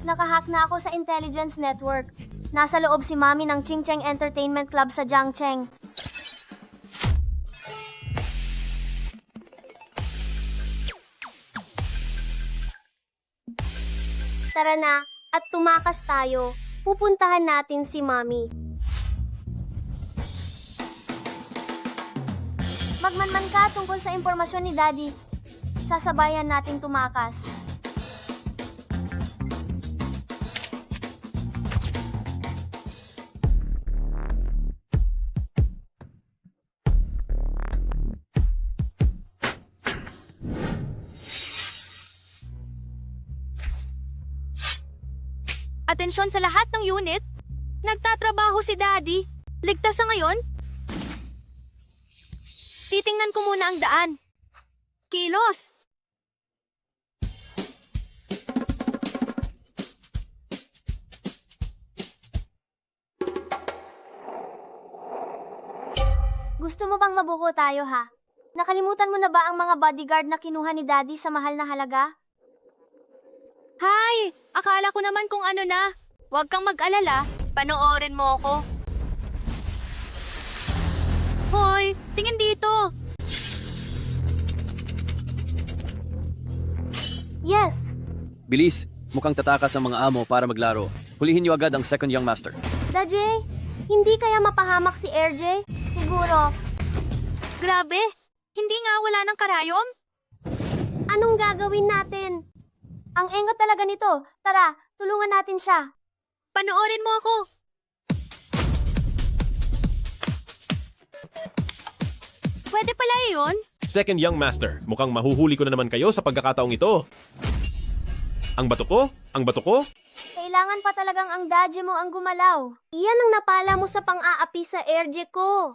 Nakahack na ako sa intelligence network. Nasa loob si Mami ng Ching Cheng Entertainment Club sa Jiangcheng. Tara na, at tumakas tayo. Pupuntahan natin si Mami. Magmanman ka tungkol sa impormasyon ni Daddy. Sasabayan nating tumakas. Atensyon sa lahat ng unit. Nagtatrabaho si Daddy. Ligtas sa ngayon? Titingnan ko muna ang daan. Kilos! Gusto mo bang mabuko tayo ha? Nakalimutan mo na ba ang mga bodyguard na kinuha ni Daddy sa mahal na halaga? Hay! Akala ko naman kung ano na. Huwag kang mag-alala. Panoorin mo ako. Hoy! Tingin dito! Yes! Bilis, mukhang tatakas ang mga amo para maglaro. Hulihin niyo agad ang second young master. Daddy, hindi kaya mapahamak si RJ? Siguro. Grabe! Hindi nga wala ng karayom? Anong gagawin natin? Ang engot talaga nito. Tara, tulungan natin siya. Panoorin mo ako. Pwede pala yun? Second young master, mukhang mahuhuli ko na naman kayo sa pagkakataong ito. Ang bato ko? Ang bato ko? Kailangan pa talagang ang daddy mo ang gumalaw. Iyan ang napala mo sa pang-aapi sa RJ ko.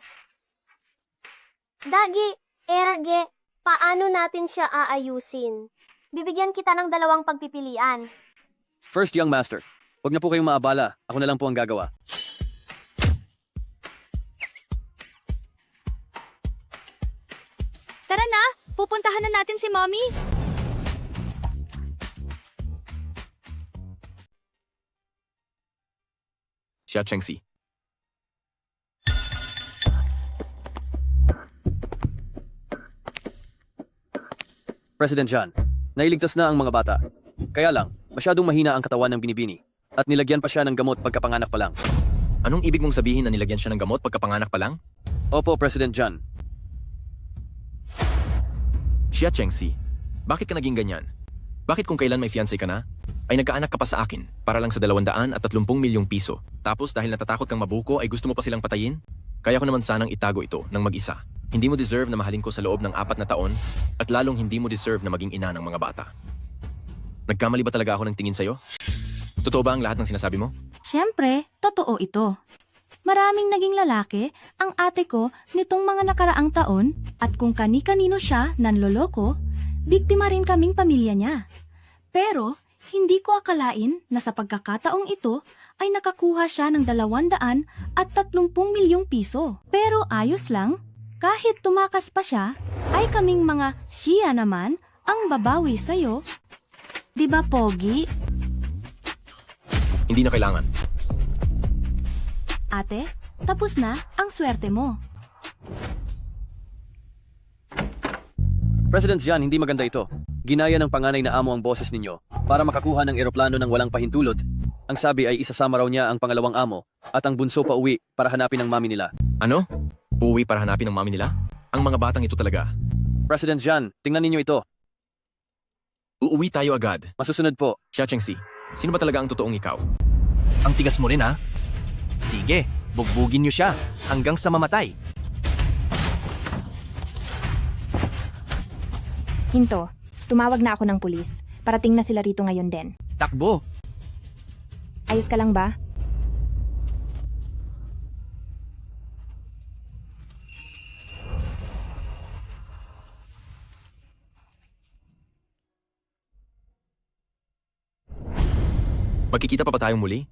Dagi, RJ, paano natin siya aayusin? Bibigyan kita ng dalawang pagpipilian. First young master, huwag na po kayong maabala. Ako na lang po ang gagawa. Tara na! Pupuntahan na natin si Mommy. Xia Chengxi. President John, nailigtas na ang mga bata. Kaya lang, masyadong mahina ang katawan ng binibini. At nilagyan pa siya ng gamot pagkapanganak pa lang. Anong ibig mong sabihin na nilagyan siya ng gamot pagkapanganak pa lang? Opo, President John. Xia Chengxi, bakit ka naging ganyan? Bakit kung kailan may fiancé ka na, ay nagkaanak ka pa sa akin para lang sa 230 milyong piso. Tapos dahil natatakot kang mabuko ay gusto mo pa silang patayin? Kaya ko naman sanang itago ito ng mag-isa. Hindi mo deserve na mahalin ko sa loob ng 4 na taon at lalong hindi mo deserve na maging ina ng mga bata. Nagkamali ba talaga ako ng tingin sa'yo? Totoo ba ang lahat ng sinasabi mo? Siyempre, totoo ito. Maraming naging lalaki ang ate ko nitong mga nakaraang taon at kung kani-kanino siya nanloloko, biktima rin kaming pamilya niya. Pero, hindi ko akalain na sa pagkakataong ito ay nakakuha siya ng 230 milyong piso. Pero ayos lang, kahit tumakas pa siya, ay kaming mga siya naman ang babawi sa'yo. Di ba, Pogi? Hindi na kailangan. Ate, tapos na ang swerte mo. President John, hindi maganda ito. Ginaya ng panganay na amo ang boses ninyo para makakuha ng eroplano ng walang pahintulot. Ang sabi ay isasama raw niya ang pangalawang amo at ang bunso pa uwi para hanapin ang mami nila. Ano? Uuwi para hanapin ang mami nila? Ang mga batang ito talaga. President John, tingnan ninyo ito. Uuwi tayo agad. Masusunod po. Xia Chengxi, sino ba talaga ang totoong ikaw? Ang tigas mo rin ha? Sige, bugbugin niyo siya hanggang sa mamatay. Hinto, tumawag na ako ng pulis. Parating na sila rito ngayon din. Takbo! Ayos ka lang ba? Magkikita pa ba tayong muli?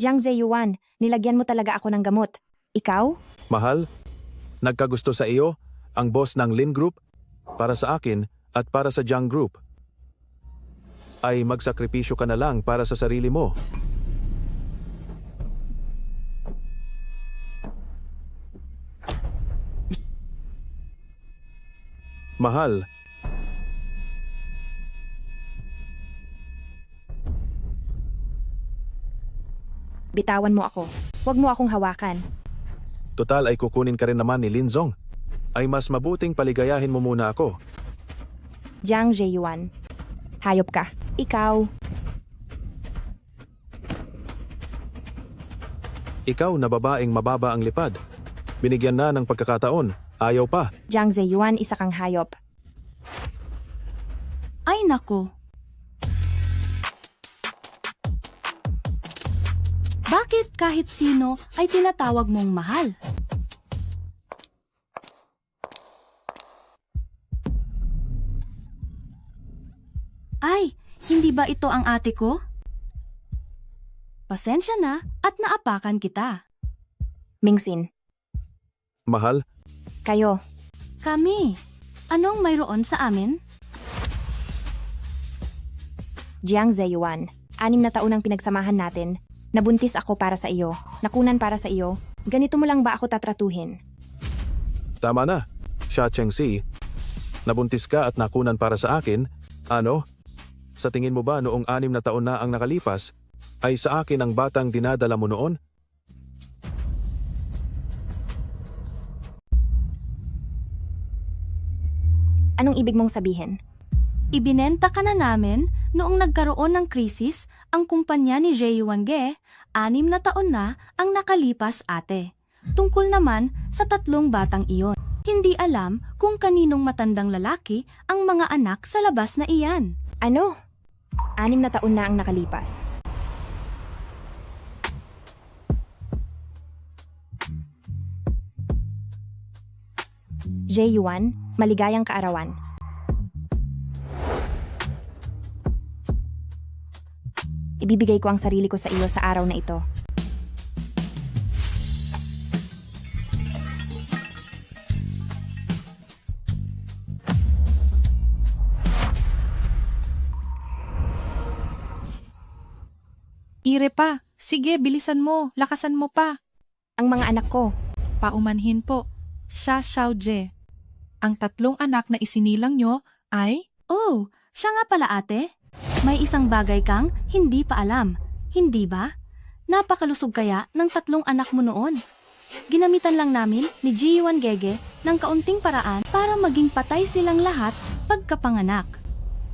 Jiang Zeyuan, nilagyan mo talaga ako ng gamot. Ikaw? Mahal, nagkagusto sa iyo ang boss ng Lin Group para sa akin at para sa Jiang Group. Ay magsakripisyo ka na lang para sa sarili mo. Mahal, Bitawan mo ako. Huwag mo akong hawakan. total ay kukunin ka rin naman ni Lin Zong. Ay mas mabuting paligayahin mo muna ako. Jiang Zeyuan. Hayop ka. Ikaw. Ikaw na babaeng mababa ang lipad. Binigyan na ng pagkakataon. Ayaw pa. Jiang Zeyuan, isa kang hayop. Ay nako. Bakit kahit sino ay tinatawag mong mahal? Ay, hindi ba ito ang ate ko? Pasensya na at naapakan kita. Mingsin. Mahal, Kayo. Kami, anong mayroon sa amin? Jiang Zeyuan. 6 na taon ang pinagsamahan natin. Nabuntis ako para sa iyo. Nakunan para sa iyo. Ganito mo lang ba ako tatratuhin? tama na. Xia Chengxi, nabuntis ka at nakunan para sa akin. Ano? Sa tingin mo ba noong 6 na taon na ang nakalipas, ay sa akin ang batang dinadala mo noon? Anong ibig mong sabihin? Ibinenta ka na namin noong nagkaroon ng krisis ang kumpanya ni Zeyuan Ge. 6 na taon na ang nakalipas ate. Tungkol naman sa 3 batang iyon. Hindi alam kung kaninong matandang lalaki ang mga anak sa labas na iyan. Ano? 6 na taon na ang nakalipas. Zeyuan, maligayang kaarawan. Ibibigay ko ang sarili ko sa iyo sa araw na ito. Ire pa. Sige, bilisan mo. Lakasan mo pa. Ang mga anak ko, Paumanhin po. Siya Xiaojie. Ang 3 anak na isinilang nyo ay... Oh, siya nga pala ate. May isang bagay kang hindi pa alam, hindi ba? Napakalusog kaya ng 3 anak mo noon. Ginamitan lang namin ni Zeyuan Gege ng kaunting paraan para maging patay silang lahat pagkapanganak.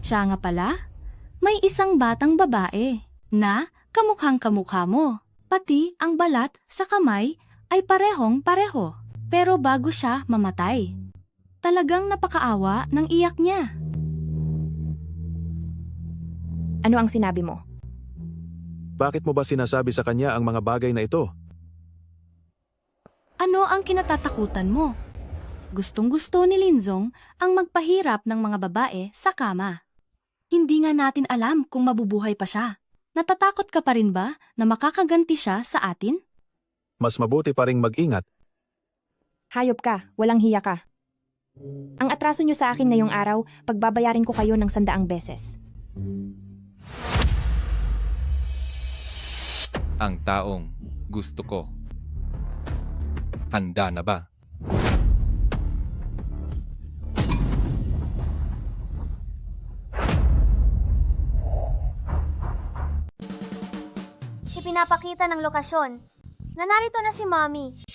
Siya nga pala, may isang batang babae na kamukhang kamukha mo. Pati ang balat sa kamay ay parehong pareho. Pero bago siya mamatay, talagang napakaawa ng iyak niya. ano ang sinabi mo? Bakit mo ba sinasabi sa kanya ang mga bagay na ito? Ano ang kinatatakutan mo? Gustong-gusto ni Linzong ang magpahirap ng mga babae sa kama. Hindi nga natin alam kung mabubuhay pa siya. Natatakot ka pa rin ba na makakaganti siya sa atin? Mas mabuti pa ring mag-ingat. Hayop ka, walang hiya ka. Ang atraso nyo sa akin ngayong araw, pagbabayarin ko kayo ng 100 beses. Ang taong gusto ko. Handa na ba? Ipinapakita ng lokasyon na narito na si Mommy.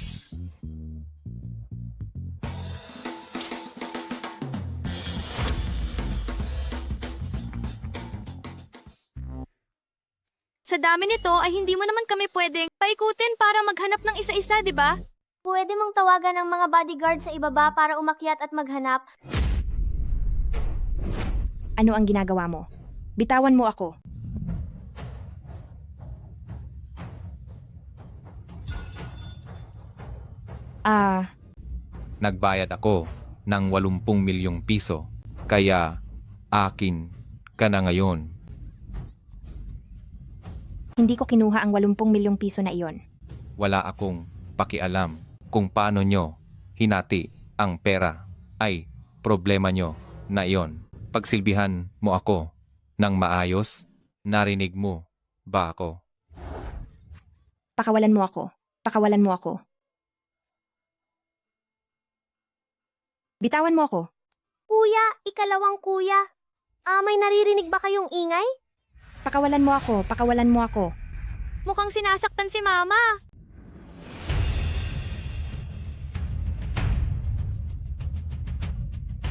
Sa dami nito ay hindi mo naman kami pwedeng paikutin para maghanap ng isa-isa, di ba? Pwede mong tawagan ang mga bodyguard sa ibaba para umakyat at maghanap. Ano ang ginagawa mo? Bitawan mo ako. Nagbayad ako ng 80 milyong piso. Kaya akin ka na ngayon. Hindi ko kinuha ang 80 milyong piso na iyon. Wala akong pakialam kung paano nyo hinati ang pera. Ay, problema nyo na iyon. Pagsilbihan mo ako ng maayos, narinig mo ba ako? Pakawalan mo ako. Pakawalan mo ako. Bitawan mo ako. Kuya, ikalawang kuya. May naririnig ba kayong ingay? Pakawalan mo ako. Pakawalan mo ako. Mukhang sinasaktan si Mama.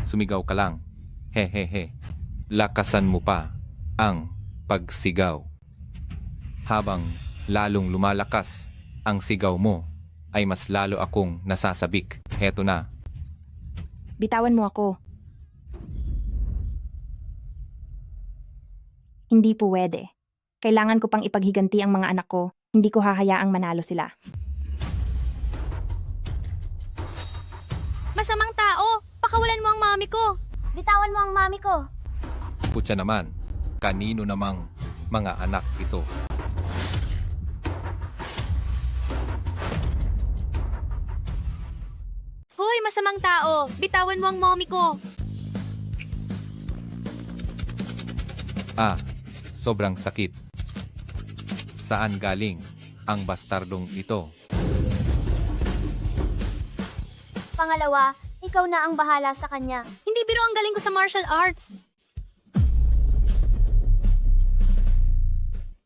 Sumigaw ka lang. Hehehe. Lakasan mo pa ang pagsigaw. Habang lalong lumalakas ang sigaw mo, ay mas lalo akong nasasabik. Heto na. Bitawan mo ako. Hindi pwede. Kailangan ko pang ipaghiganti ang mga anak ko. Hindi ko hahayaang manalo sila. Masamang tao. Pakawalan mo ang mami ko. Bitawan mo ang mami ko. Putya naman, kanino namang mga anak ito? Hoy, masamang tao. Bitawan mo ang mommy ko. Ah, sobrang sakit. Saan galing ang bastardong ito? Pangalawa, ikaw na ang bahala sa kanya. Hindi biro ang galing ko sa martial arts.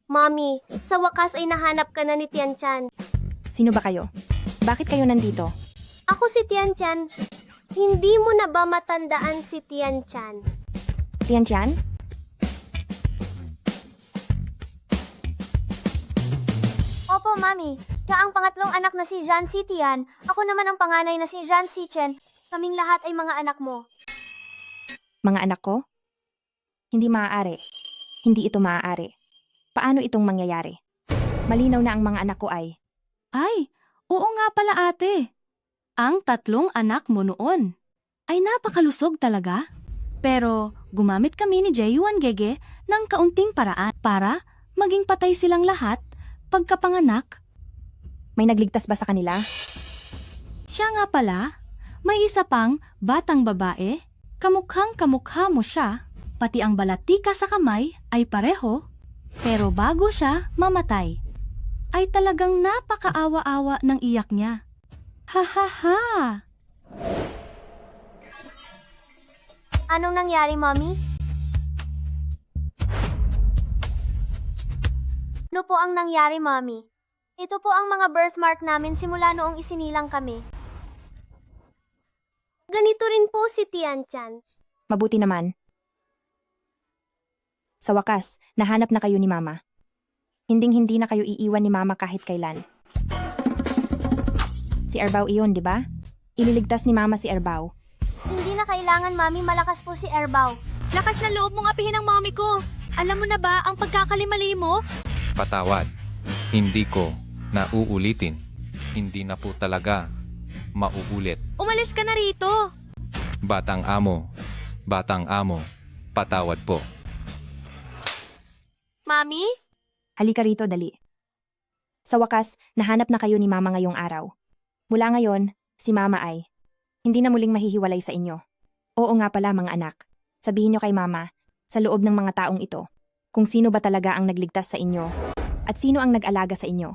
Mommy, sa wakas ay nahanap ka na ni Tian Chan. Sino ba kayo? Bakit kayo nandito? Ako si Tian Chan. Hindi mo na ba matandaan si Tian Chan? Tian Chan? Opo, Mami. Siya ang pangatlong anak na si Jean Si Tian. Ako naman ang panganay na si Jean Si Chen. Kaming lahat ay mga anak mo. Mga anak ko? Hindi maaari. Hindi ito maaari. Paano itong mangyayari? Malinaw na ang mga anak ko ay... Ay, oo nga pala ate. Ang 3 anak mo noon ay napakalusog talaga. Pero gumamit kami ni Jae-yuan Gege ng kaunting paraan para maging patay silang lahat pagkapanganak. May nagligtas ba sa kanila? Siya nga pala, may isa pang batang babae. Kamukhang kamukha mo siya, pati ang balatika sa kamay ay pareho. Pero bago siya mamatay, ay talagang napakaawa-awa ng iyak niya. Ha ha ha! Anong nangyari, Mommy? Ano po ang nangyari, Mommy? Ito po ang mga birthmark namin simula noong isinilang kami. Ganito rin po si Tian Chan. Mabuti naman. Sa wakas, nahanap na kayo ni Mama. Hinding-hindi na kayo iiwan ni Mama kahit kailan. Si Erbao iyon, di ba? Ililigtas ni Mama si Erbao. Hindi na kailangan, Mami. Malakas po si Erbao. Lakas na loob mong apihin ang mommy ko. Alam mo na ba ang pagkakalimali mo? Patawad. Hindi ko na uulitin. Hindi na po talaga mauulit. Umalis ka na rito. Batang amo, patawad po. Mami? Halika rito, dali. Sa wakas, nahanap na kayo ni Mama ngayong araw. Mula ngayon, si Mama ay hindi na muling mahihiwalay sa inyo. Oo nga pala mga anak. Sabihin nyo kay Mama, sa loob ng mga taong ito, kung sino ba talaga ang nagligtas sa inyo at sino ang nag-alaga sa inyo.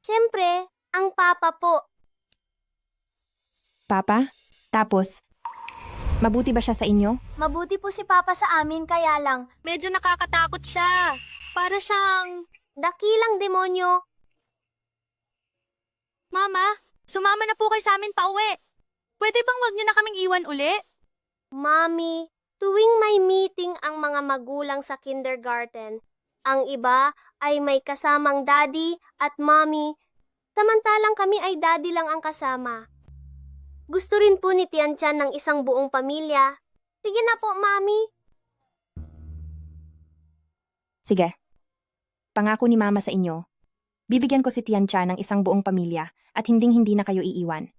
Siyempre, ang papa po. Papa? Tapos, mabuti ba siya sa inyo? Mabuti po si Papa sa amin, kaya lang, Medyo nakakatakot siya. Para siyang... dakilang demonyo. Mama, sumama na po kayo sa amin pauwi. Pwede bang wag niyo na kaming iwan uli? Mami, tuwing may meeting ang mga magulang sa kindergarten, ang iba ay may kasamang daddy at mommy, samantalang kami ay daddy lang ang kasama. Gusto rin po ni Tian Chan ng isang buong pamilya. Sige na po, Mami. Sige. Pangako ni Mama sa inyo, bibigyan ko si Tian Chan ng isang buong pamilya at hinding-hindi na kayo iiwan.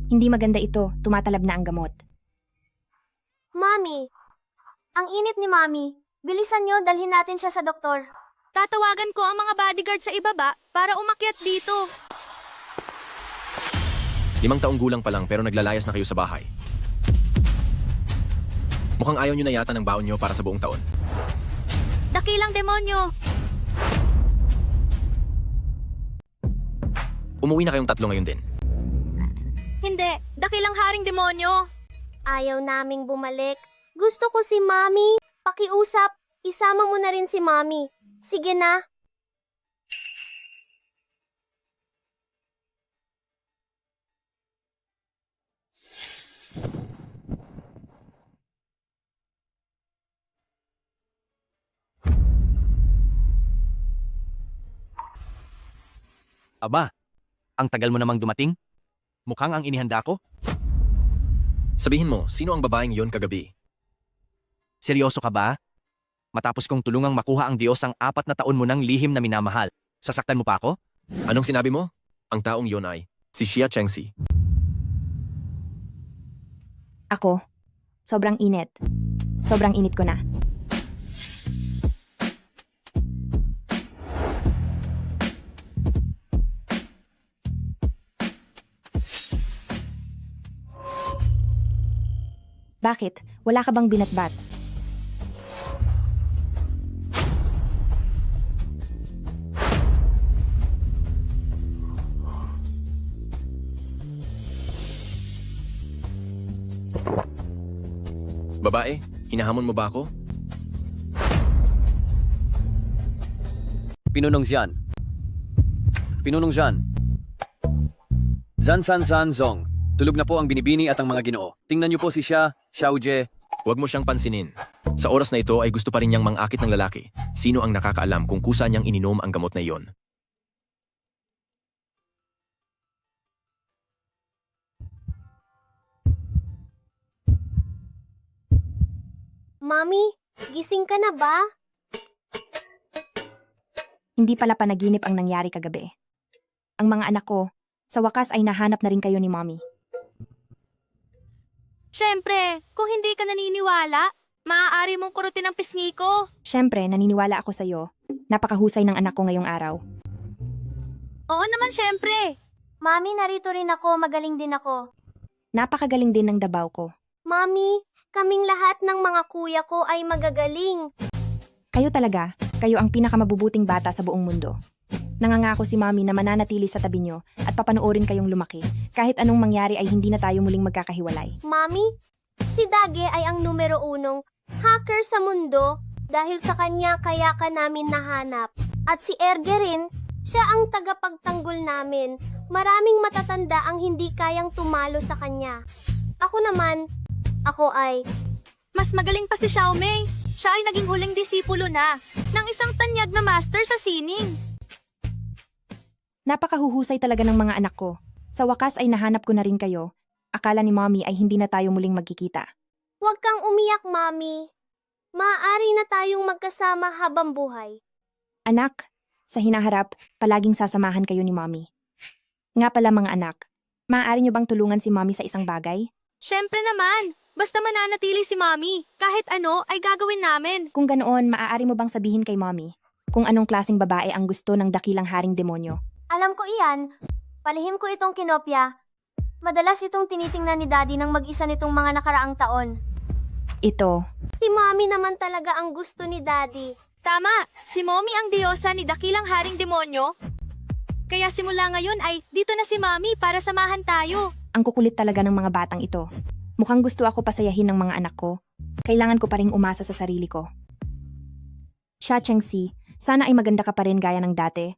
Hindi maganda ito, tumatalab na ang gamot. Mami, ang init ni Mami. Bilisan nyo, dalhin natin siya sa doktor. Tatawagan ko ang mga bodyguard sa ibaba para umakyat dito. 5 taong gulang pa lang pero naglalayas na kayo sa bahay. Mukhang ayaw nyo na yata ng baon nyo para sa buong taon. Dakilang demonyo! Umuwi na kayong tatlo ngayon din. Hindi, dakilang haring demonyo! Ayaw naming bumalik. Gusto ko si Mami. Pakiusap, isama mo na rin si Mami. Sige na. Aba, ang tagal mo namang dumating? Mukhang ang inihanda ko? Sabihin mo, sino ang babaeng yon kagabi? Seryoso ka ba? Matapos kong tulungang makuha ang Diyos ang 4 na taon mo ng lihim na minamahal, sasaktan mo pa ako? Anong sinabi mo? Ang taong yon ay si Xia Chengxi. Ako, sobrang init. Sobrang init ko na. Bakit? Wala ka bang binatbat? Babae, hinahamon mo ba ako? Pinunong Xian. Pinunong Xian. Zan San San Zong. Tulog na po ang binibini at ang mga ginoo. Tingnan niyo po si Xiao Jie. Huwag mo siyang pansinin. Sa oras na ito ay gusto pa rin niyang mangakit ng lalaki. Sino ang nakakaalam kung kusa niyang ininom ang gamot na iyon? Mami, gising ka na ba? Hindi pala panaginip ang nangyari kagabi. Ang mga anak ko, sa wakas ay nahanap na rin kayo ni Mommy. Siyempre, kung hindi ka naniniwala, maaari mong kurutin ang pisngi ko. Siyempre, naniniwala ako sa'yo. Napakahusay ng anak ko ngayong araw. Oo naman siyempre. Mami, narito rin ako. Magaling din ako. Napakagaling din ng dabaw ko. Mami, kaming lahat ng mga kuya ko ay magagaling. Kayo talaga, kayo ang pinakamabubuting bata sa buong mundo. Nangangako si Mommy na mananatili sa tabi nyo at papanoorin kayong lumaki. Kahit anong mangyari ay hindi na tayo muling magkakahiwalay. Mami, si Dage ay ang numero 1 hacker sa mundo dahil sa kanya kaya ka namin nahanap. At si Erge rin, siya ang tagapagtanggol namin. Maraming matatanda ang hindi kayang tumalo sa kanya. Ako naman, ako ay... Mas magaling pa si Xiao Mei. Siya ay naging huling disipulo na ng isang tanyag na master sa sining. Napakahuhusay talaga ng mga anak ko. Sa wakas ay nahanap ko na rin kayo. Akala ni Mommy ay hindi na tayo muling magkikita. Huwag kang umiyak, Mami. Maaari na tayong magkasama habang buhay. Anak, sa hinaharap, palaging sasamahan kayo ni Mommy. Nga pala mga anak, maaari nyo bang tulungan si Mommy sa isang bagay? Siyempre naman. Basta mananatili si Mommy. Kahit ano ay gagawin namin. Kung ganoon, maaari mo bang sabihin kay Mommy kung anong klaseng babae ang gusto ng dakilang haring demonyo? Alam ko iyan. Palihim ko itong kinopya. Madalas itong tinitingnan ni Daddy ng mag-isa nitong mga nakaraang taon. Ito, Si Mami naman talaga ang gusto ni Daddy. Tama, si Mommy ang diyosa ni dakilang haring demonyo. Kaya simula ngayon ay dito na si Mommy para samahan tayo. ang kukulit talaga ng mga batang ito. Mukhang gusto ako pasayahin ng mga anak ko. Kailangan ko pa ring umasa sa sarili ko. Xia Chengxi, sana ay maganda ka pa rin gaya ng dati.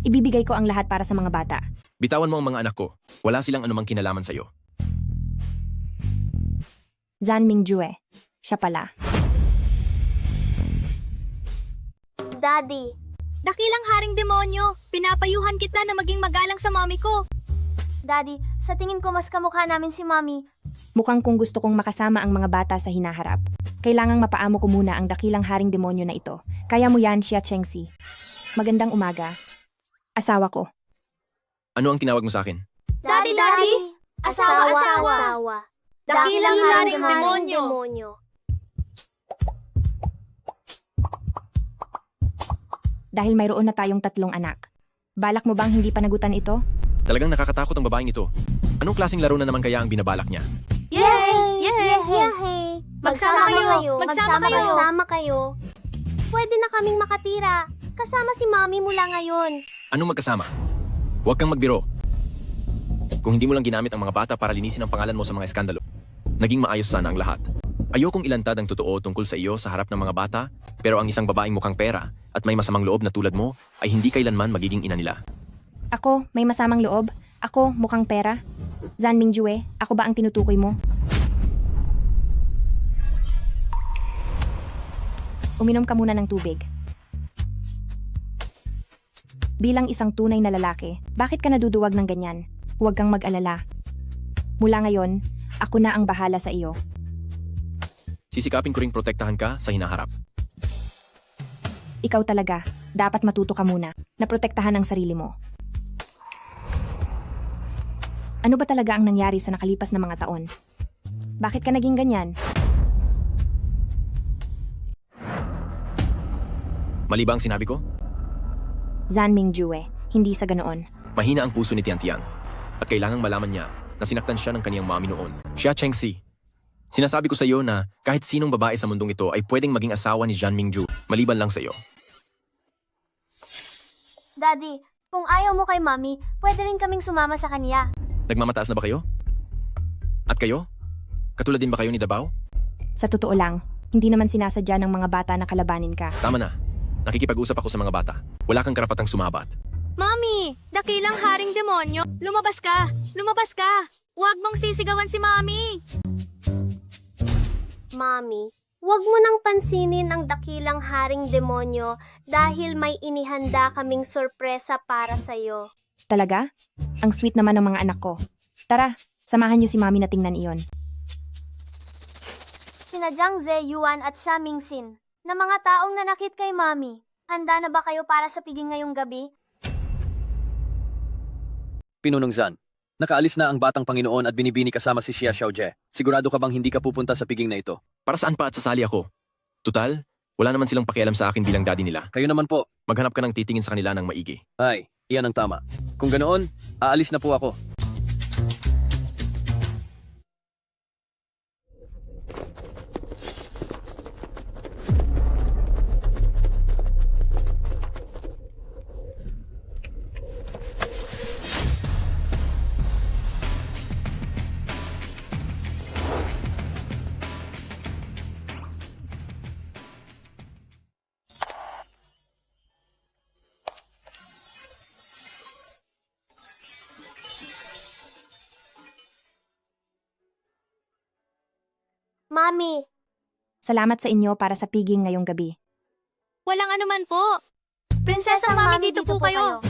Ibibigay ko ang lahat para sa mga bata. Bitawan mo ang mga anak ko. Wala silang anumang kinalaman sa'yo. Zan Mingjue. Siya pala. Daddy, Dakilang haring demonyo, pinapayuhan kita na maging magalang sa mommy ko. Daddy, sa tingin ko mas kamukha namin si Mommy. Mukhang kung gusto kong makasama ang mga bata sa hinaharap, kailangang mapaamo ko muna ang dakilang haring demonyo na ito. Kaya mo yan, Xia Chengxi. Magandang umaga. Asawa ko. Ano ang tinawag mo sa akin? Daddy, Daddy! Asawa, asawa! Dakilang haring demonyo! dahil mayroon na tayong 3 anak. Balak mo bang hindi panagutan ito? Talagang nakakatakot ang babaeng ito. Anong klaseng laro na naman kaya ang binabalak niya? Yay! Yay! Yay! Magsama kayo! Magsama kayo! Pwede na kaming makatira. Kasama si Mami mula ngayon. Anong magkasama? Huwag kang magbiro. Kung hindi mo lang ginamit ang mga bata para linisin ang pangalan mo sa mga eskandalo, naging maayos sana ang lahat. Ayokong ilantad ang totoo tungkol sa iyo sa harap ng mga bata, pero ang isang babaeng mukhang pera at may masamang loob na tulad mo ay hindi kailanman magiging ina nila. Ako, may masamang loob. Ako, mukhang pera. Zan Mingjue, ako ba ang tinutukoy mo? Uminom ka muna ng tubig. Bilang isang tunay na lalaki, bakit ka naduduwag ng ganyan? Huwag kang mag-alala. Mula ngayon, ako na ang bahala sa iyo. Sisikapin ko ring protektahan ka sa hinaharap. Ikaw talaga, dapat matuto ka muna na protektahan ang sarili mo. Ano ba talaga ang nangyari sa nakalipas na mga taon? Bakit ka naging ganyan? Mali ba ang sinabi ko? Zan Mingjue, hindi sa ganoon. Mahina ang puso ni Tiantian at kailangang malaman niya na sinaktan siya ng kaniyang mami noon. Xia Chengxi, sinasabi ko sa iyo na kahit sinong babae sa mundong ito ay pwedeng maging asawa ni Zhan Mingju, maliban lang sa iyo. Daddy, kung ayaw mo kay Mami, pwede rin kaming sumama sa kanya. Nagmamataas na ba kayo? At kayo? Katulad din ba kayo ni Dabao? Sa totoo lang, hindi naman sinasadya ng mga bata na kalabanin ka. Tama na. Nakikipag-usap ako sa mga bata. Wala kang karapatang sumabat. Mami! Dakilang haring demonyo! Lumabas ka! Lumabas ka! Huwag mong sisigawan si Mami! Mami, huwag mo nang pansinin ang dakilang haring demonyo dahil may inihanda kaming sorpresa para sa'yo. Talaga? Ang sweet naman ng mga anak ko. Tara, samahan niyo si Mami na tingnan iyon. Sina Jiang Ze Yuan at Xia Mingxin, na mga taong nanakit kay Mami. Handa na ba kayo para sa piging ngayong gabi? Pinunong Zan, nakaalis na ang batang Panginoon at binibini kasama si Xia Xiaojie. Sigurado ka bang hindi ka pupunta sa piging na ito? Para saan pa at sasali ako? Tutal, wala naman silang pakialam sa akin bilang daddy nila. Kayo naman po. Maghanap ka ng titingin sa kanila ng maigi. Ay, iyan ang tama. Kung ganoon, aalis na po ako. Mami, Salamat sa inyo para sa piging ngayong gabi. Walang anuman po! Prinsesa Mami, dito po kayo!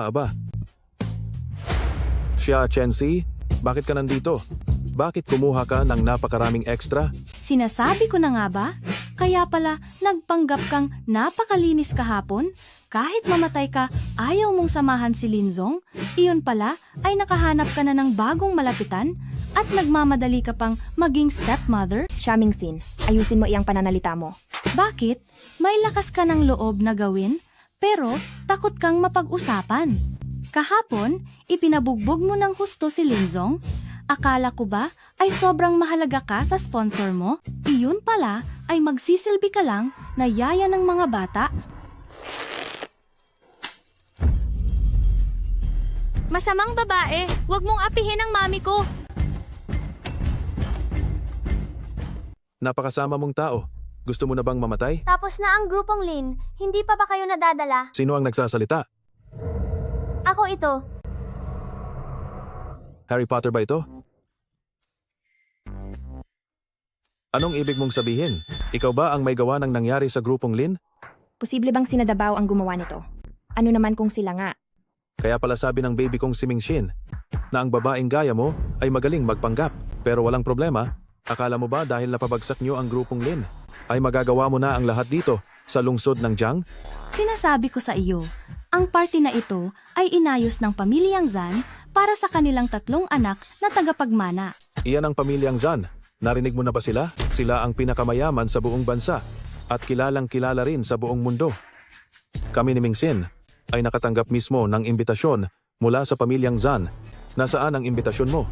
Aba. Xia Chenxi, bakit ka nandito? Bakit kumuha ka ng napakaraming extra? Sinasabi ko na nga ba? Kaya pala nagpanggap kang napakalinis kahapon? Kahit mamatay ka, ayaw mong samahan si Linzong? Iyon pala ay nakahanap ka na ng bagong malapitan? At nagmamadali ka pang maging stepmother? Xia Mingxin, ayusin mo iyang pananalita mo. Bakit? May lakas ka ng loob na gawin, pero takot kang mapag-usapan. Kahapon, ipinabugbog mo ng husto si Linzong? Akala ko ba ay sobrang mahalaga ka sa sponsor mo? Iyon pala ay magsisilbi ka lang na yaya ng mga bata. Masamang babae, huwag mong apihin ang mami ko! Napakasama mong tao. Gusto mo na bang mamatay? Tapos na ang grupong Lin, hindi pa ba kayo nadadala? Sino ang nagsasalita? Ako ito. Harry Potter ba ito? Anong ibig mong sabihin? Ikaw ba ang may gawa ng nangyari sa grupong Lin? Posible bang sina Dabao ang gumawa nito? Ano naman kung sila nga? Kaya pala sabi ng baby kong si Mingxin na ang babaeng gaya mo ay magaling magpanggap. Pero walang problema. Akala mo ba dahil napabagsak niyo ang grupong Lin ay magagawa mo na ang lahat dito sa lungsod ng Jiang? Sinasabi ko sa iyo, ang party na ito ay inayos ng pamilyang Zan para sa kanilang 3 anak na tagapagmana. Iyan ang pamilyang Zan. Narinig mo na ba sila? Sila ang pinakamayaman sa buong bansa at kilalang kilala rin sa buong mundo. Kami ni Mingxin ay nakatanggap mismo ng imbitasyon mula sa pamilyang Zan. Nasaan ang imbitasyon mo?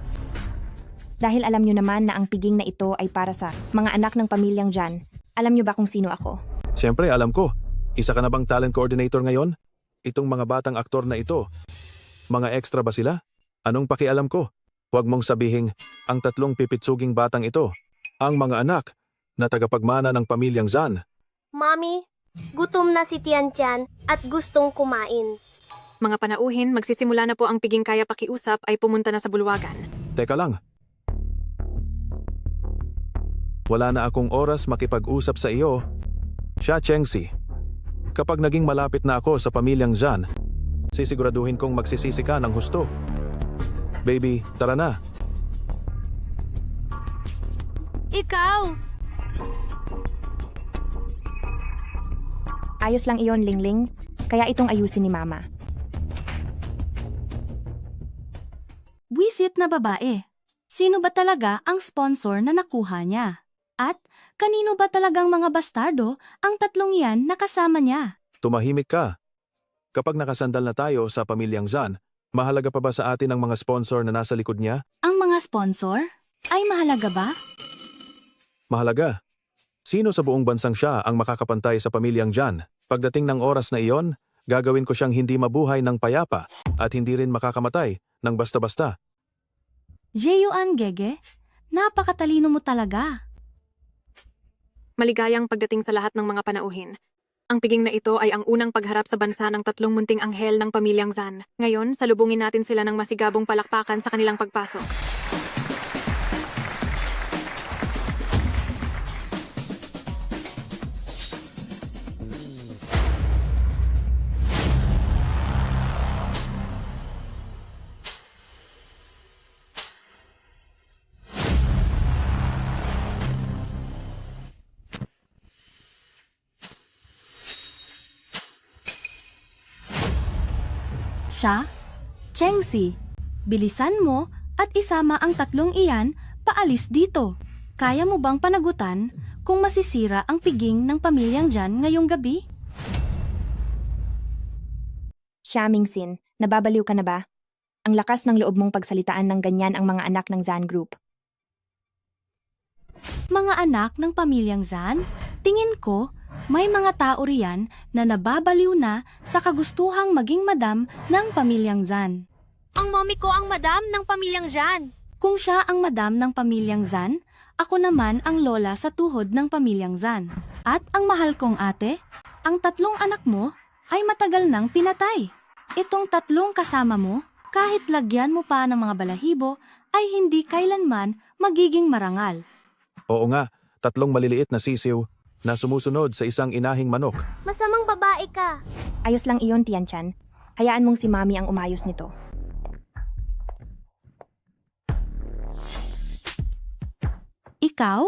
Dahil alam nyo naman na ang piging na ito ay para sa mga anak ng pamilyang Jan. Alam nyo ba kung sino ako? Siyempre, alam ko. Isa ka na bang talent coordinator ngayon? Itong mga batang aktor na ito, mga extra ba sila? Anong pakialam ko? Huwag mong sabihing ang 3 pipitsuging batang ito, ang mga anak na tagapagmana ng pamilyang Zan. Mommy, gutom na si Tian-Tian at gustong kumain. Mga panauhin, magsisimula na po ang piging kaya pakiusap ay pumunta na sa bulwagan. Teka lang. Wala na akong oras makipag-usap sa iyo, Xia Chengxi. Kapag naging malapit na ako sa pamilyang Zan, sisiguraduhin kong magsisisi ka ng husto. Baby, tara na. Ikaw! Ayos lang iyon, Lingling. Kaya itong ayusin ni Mama. Buwisit na babae. Sino ba talaga ang sponsor na nakuha niya? At kanino ba talagang mga bastardo ang 3 yan na kasama niya? Tumahimik ka. Kapag nakasandal na tayo sa pamilyang Zan, mahalaga pa ba sa atin ang mga sponsor na nasa likod niya? Ang mga sponsor? Ay mahalaga ba? Mahalaga. Sino sa buong bansang siya ang makakapantay sa pamilyang Zan? Pagdating ng oras na iyon, gagawin ko siyang hindi mabuhay ng payapa at hindi rin makakamatay ng basta-basta. Jeyuan Gege, napakatalino mo talaga. Maligayang pagdating sa lahat ng mga panauhin. Ang piging na ito ay ang unang pagharap sa bansa ng 3 munting anghel ng pamilyang Zan. Ngayon, salubungin natin sila ng masigabong palakpakan sa kanilang pagpasok. Xia, Chengxi, bilisan mo at isama ang 3 iyan paalis dito. Kaya mo bang panagutan kung masisira ang piging ng pamilyang Jan ngayong gabi? Xia Mingxin, nababaliw ka na ba? Ang lakas ng loob mong pagsalitaan ng ganyan ang mga anak ng Zan Group. Mga anak ng pamilyang Zan, tingin ko may mga tao riyan na nababaliw na sa kagustuhang maging madam ng pamilyang Zan. Ang mommy ko ang madam ng pamilyang Jan. Kung siya ang madam ng pamilyang Zan, ako naman ang lola sa tuhod ng pamilyang Zan. At ang mahal kong ate, ang 3 anak mo ay matagal nang pinatay. Itong 3 kasama mo, kahit lagyan mo pa ng mga balahibo, ay hindi kailanman magiging marangal. Oo nga, 3 maliliit na sisiw na sumusunod sa isang inahing manok. Masamang babae ka. Ayos lang iyon, Tian-Chan. Hayaan mong si Mami ang umayos nito. Ikaw?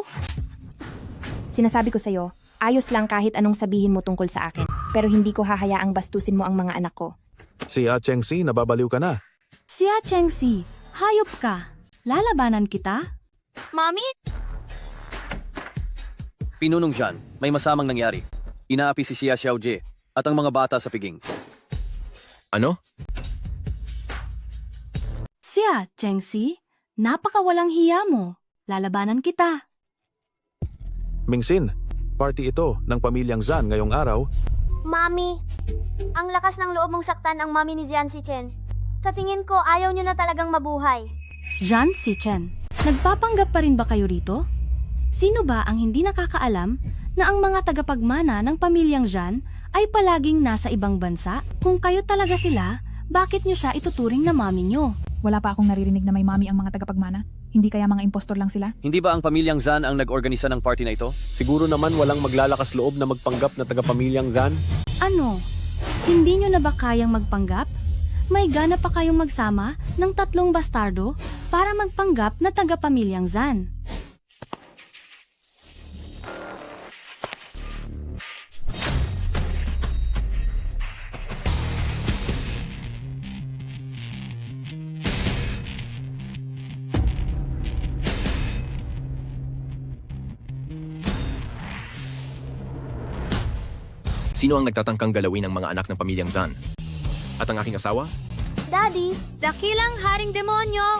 Sinasabi ko sa'yo, ayos lang kahit anong sabihin mo tungkol sa akin. Pero hindi ko hahayaang bastusin mo ang mga anak ko. Si Chengxi, nababaliw ka na. Xia Chengxi, hayop ka. Lalabanan kita? Mommy? Pinunong Jan, may masamang nangyari. Inaapi si Xia Xiaojie at ang mga bata sa piging. Ano? Xia Chengxi, napakawalang hiya mo. Lalabanan kita. Mingxin, party ito ng pamilyang Zan ngayong araw. Mommy, ang lakas ng loob mong saktan ang mommy ni Jian Sichen. Sa tingin ko, ayaw niyo na talagang mabuhay. Jian Sichen, nagpapanggap pa rin ba kayo rito? Sino ba ang hindi nakakaalam na ang mga tagapagmana ng pamilyang Jan ay palaging nasa ibang bansa? Kung kayo talaga sila, bakit nyo siya ituturing na mami nyo? Wala pa akong naririnig na may mami ang mga tagapagmana. Hindi kaya mga impostor lang sila? Hindi ba ang pamilyang Zan ang nag-organisa ng party na ito? Siguro naman walang maglalakas loob na magpanggap na taga-pamilyang Zan. Ano? Hindi nyo na ba kayang magpanggap? May gana pa kayong magsama ng 3 bastardo para magpanggap na taga-pamilyang Zan. Sino ang nagtatangkang galawin ng mga anak ng pamilyang Zan? At ang aking asawa? Daddy, Dakilang haring demonyo!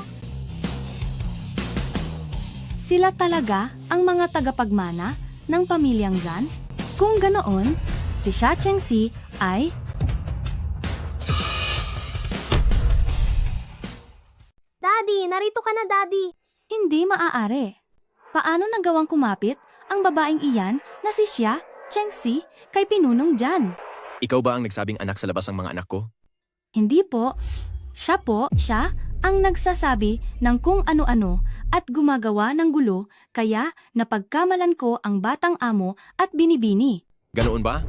Sila talaga ang mga tagapagmana ng pamilyang Zan? Kung ganoon, si Xia Chengxi ay Daddy, narito ka na, Daddy. hindi maaari. Paano nagawang kumapit ang babaeng iyan na si Xia Chengxi kay Pinunong Jan? Ikaw ba ang nagsabing anak sa labas ang mga anak ko? Hindi po. Siya ang nagsasabi ng kung ano-ano at gumagawa ng gulo kaya napagkamalan ko ang batang amo at binibini. Ganoon ba?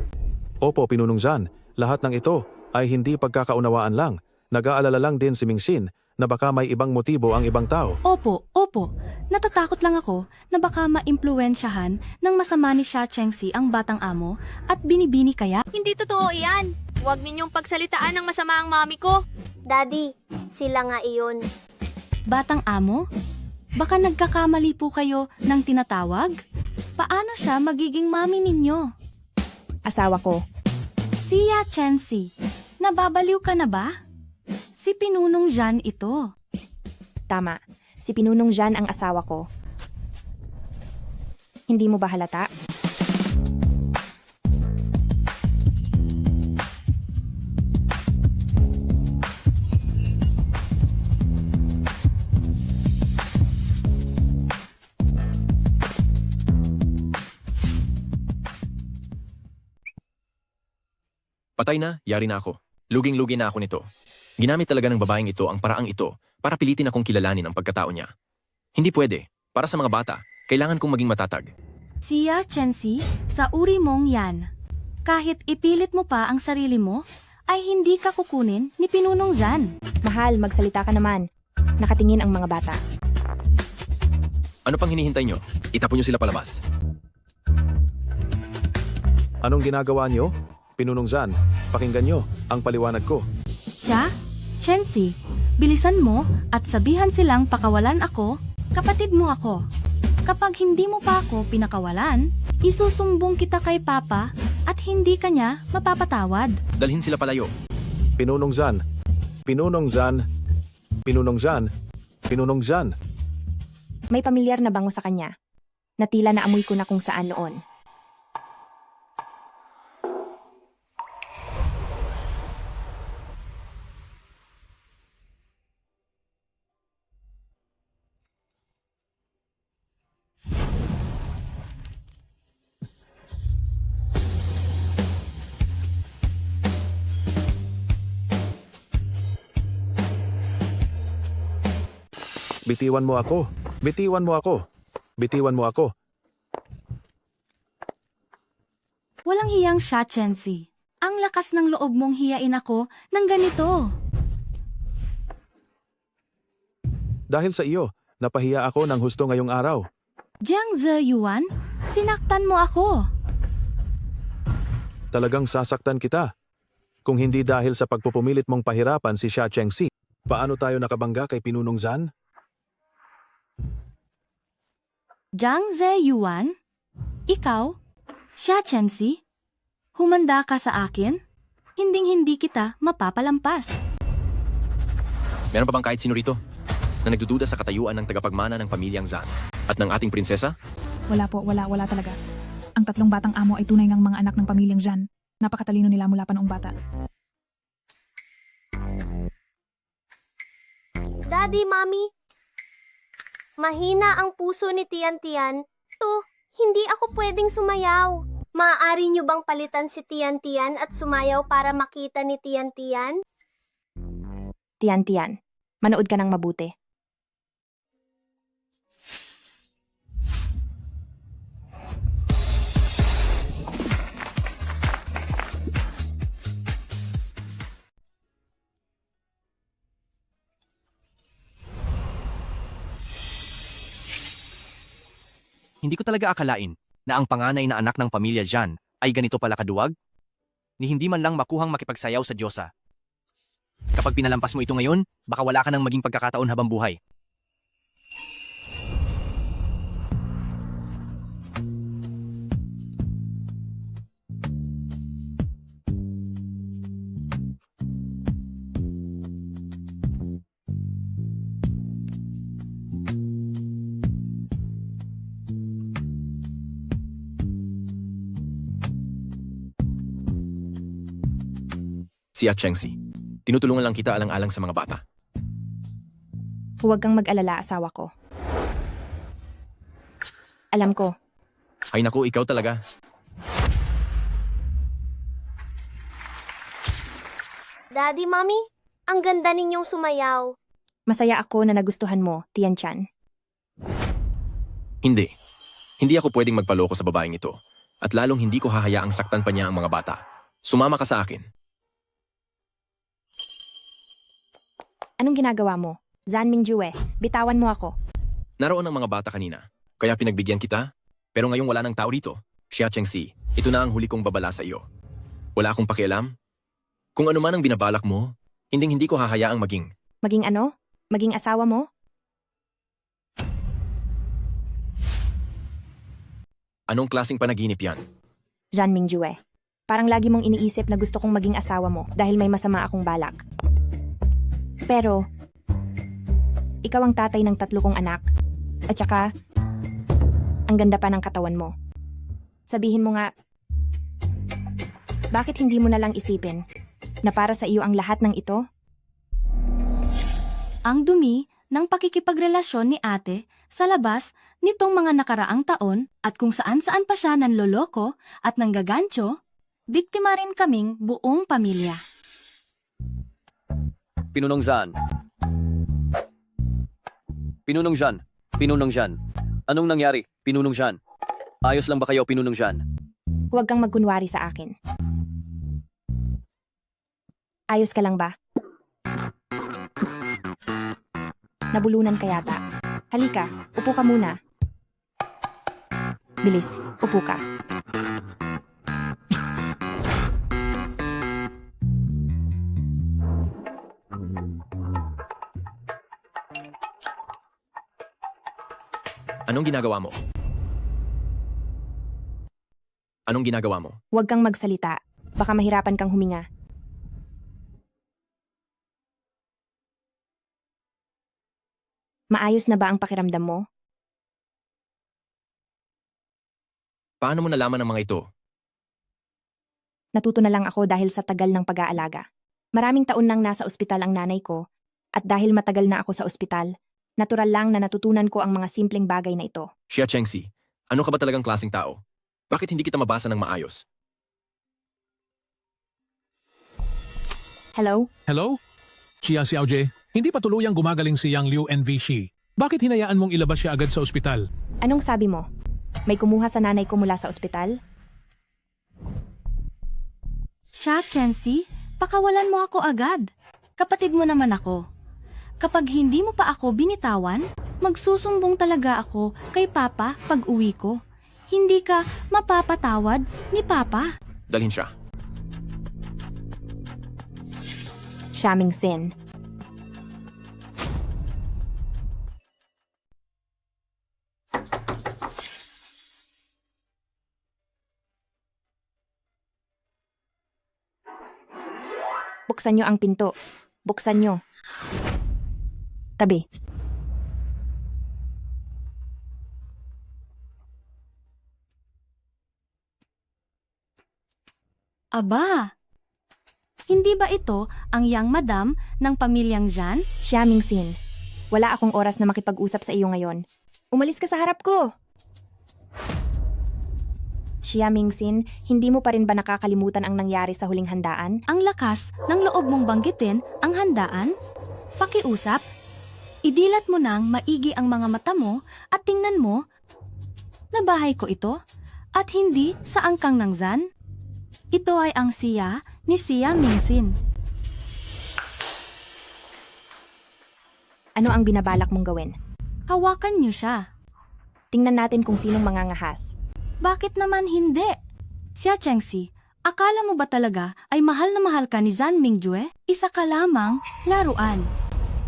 Opo, Pinunong Zan. Lahat ng ito ay hindi pagkakaunawaan lang. Nag-aalala lang din si Mingxin na baka may ibang motibo ang ibang tao. Opo. Natatakot lang ako na baka maimpluwensyahan ng masama ni Xia Chengxi ang batang amo at binibini kaya. Hindi totoo iyan. Huwag ninyong pagsalitaan ng masama ang mami ko. Daddy, sila nga iyon. Batang amo? Baka nagkakamali po kayo ng tinatawag? Paano siya magiging mami ninyo? Asawa ko. Xia Chengxi, nababaliw ka na ba? Si Pinunong Jan ito. Tama. Si Pinunong Jan ang asawa ko. Hindi mo ba halata? Patay na, yari na ako. Luging-lugi na ako nito. Ginamit talaga ng babaeng ito ang paraang ito para pilitin akong kilalanin ang pagkatao niya. Hindi pwede. Para sa mga bata, kailangan kong maging matatag. Xia Chengxi, sa uri mong yan. Kahit ipilit mo pa ang sarili mo, ay hindi ka kukunin ni Pinunong Jan. Mahal, magsalita ka naman. Nakatingin ang mga bata. Ano pang hinihintay nyo? Itapon nyo sila palabas. Anong ginagawa niyo? Pinunong Zan, pakinggan niyo ang paliwanag ko. Xia Chengxi, bilisan mo at sabihan silang pakawalan ako, kapatid mo ako. Kapag hindi mo pa ako pinakawalan, isusumbong kita kay Papa at hindi kanya mapapatawad. Dalhin sila palayo. Pinunong Zan, Pinunong Zan, Pinunong Zan, Pinunong Zan. May pamilyar na bango sa kanya. Na tila naamoy ko na kung saan noon. Bitiwan mo ako. Bitiwan mo ako. Bitiwan mo ako. Walang hiyang Xia Chengxi. Ang lakas ng loob mong hiyain ako ng ganito. Dahil sa iyo, napahiya ako ng husto ngayong araw. Jiang Zeyuan, sinaktan mo ako. Talagang sasaktan kita. Kung hindi dahil sa pagpupumilit mong pahirapan si Xia Chengxi, paano tayo nakabangga kay Pinunong Zan? Jiang Zeyuan? Ikaw? Xia Chengxi? Humanda ka sa akin? Hinding-hindi kita mapapalampas. Meron pa bang kahit sino rito na nagdududa sa katayuan ng tagapagmana ng pamilyang Zan at ng ating prinsesa? Wala po, wala talaga. Ang tatlong batang amo ay tunay ngang mga anak ng pamilyang Jan. Napakatalino nila mula pa noong bata. Daddy, Mommy. Mahina ang puso ni Tian Tian. Hindi ako pwedeng sumayaw. Maaari niyo bang palitan si Tian Tian at sumayaw para makita ni Tian Tian? Tian, manood ka ng mabuti. Hindi ko talaga akalain na ang panganay na anak ng pamilya Jan ay ganito pala kaduwag? Ni hindi man lang makuhang makipagsayaw sa Diyosa. Kapag pinalampas mo ito ngayon, baka wala ka nang maging pagkakataon habang buhay. Si Chengxi. Tinutulungan lang kita alang-alang sa mga bata. Huwag kang mag-alala, asawa ko. Alam ko, Ay naku, ikaw talaga. Daddy, Mommy, ang ganda ninyong sumayaw. masaya ako na nagustuhan mo, Tian Chan. Hindi. Hindi ako pwedeng magpaloko sa babaeng ito. At lalong hindi ko hahayaang saktan pa niya ang mga bata. Sumama ka sa akin. Anong ginagawa mo? Zan Mingjue, bitawan mo ako. Naroon ang mga bata kanina. Kaya pinagbigyan kita. Pero ngayong wala ng tao rito. Xia Chengxi, ito na ang huli kong babala sa iyo. Wala akong pakialam. Kung ano man ang binabalak mo, hindi ko hahayaang maging. Maging ano? Maging asawa mo? Anong klaseng panaginip yan? Zan Mingjue, parang lagi mong iniisip na gusto kong maging asawa mo dahil may masama akong balak. Pero, ikaw ang tatay ng 3 kong anak. At saka, ang ganda pa ng katawan mo. Sabihin mo nga, bakit hindi mo na lang isipin na para sa iyo ang lahat ng ito? Ang dumi ng pakikipagrelasyon ni ate sa labas nitong mga nakaraang taon at kung saan-saan pa siya nanloloko at nanggagancho, biktima rin kaming buong pamilya. Pinunong Zan. Pinunong Zan. Pinunong Zan. Anong nangyari? Pinunong Zan. Ayos lang ba kayo, Pinunong Zan? Huwag kang magkunwari sa akin. Ayos ka lang ba? Nabulunan ka yata. Halika, upo ka muna. Bilis, upo ka. Anong ginagawa mo? Anong ginagawa mo? Huwag kang magsalita. Baka mahirapan kang huminga. Maayos na ba ang pakiramdam mo? Paano mo nalaman ang mga ito? Natuto na lang ako dahil sa tagal ng pag-aalaga. Maraming taon nang nasa ospital ang nanay ko, at dahil matagal na ako sa ospital, natural lang na natutunan ko ang mga simpleng bagay na ito. Xia Chengxi, ano ka ba talagang klaseng tao? Bakit hindi kita mabasa ng maayos? Hello? Hello? Xia Xiaojie, hindi pa tuluyang gumagaling si Yang Liu NVC. Bakit hinayaan mong ilabas siya agad sa ospital? Anong sabi mo? May kumuha sa nanay ko mula sa ospital? Xia Chensi, pakawalan mo ako agad. Kapatid mo naman ako. Kapag hindi mo pa ako binitawan, magsusumbong talaga ako kay Papa pag uwi ko. Hindi ka mapapatawad ni Papa. Dalhin siya. Shaming sin. Buksan nyo ang pinto. Buksan nyo. Tabi. Aba! Hindi ba ito ang yang madam ng pamilyang Zhan? Xia Mingxin, wala akong oras na makipag-usap sa iyo ngayon. Umalis ka sa harap ko! Xia Mingxin, hindi mo pa rin ba nakakalimutan ang nangyari sa huling handaan? Ang lakas ng loob mong banggitin ang handaan? Pakiusap? Idilat mo nang maigi ang mga mata mo at tingnan mo na bahay ko ito at hindi sa angkang ng Zhan. Ito ay ang siya ni Xia Mingxin. Ano ang binabalak mong gawin? Hawakan niyo siya. Tingnan natin kung sinong mangangahas. Bakit naman hindi? Xia Chengxi, akala mo ba talaga ay mahal na mahal ka ni Zan Mingjue? Isa ka lamang laruan.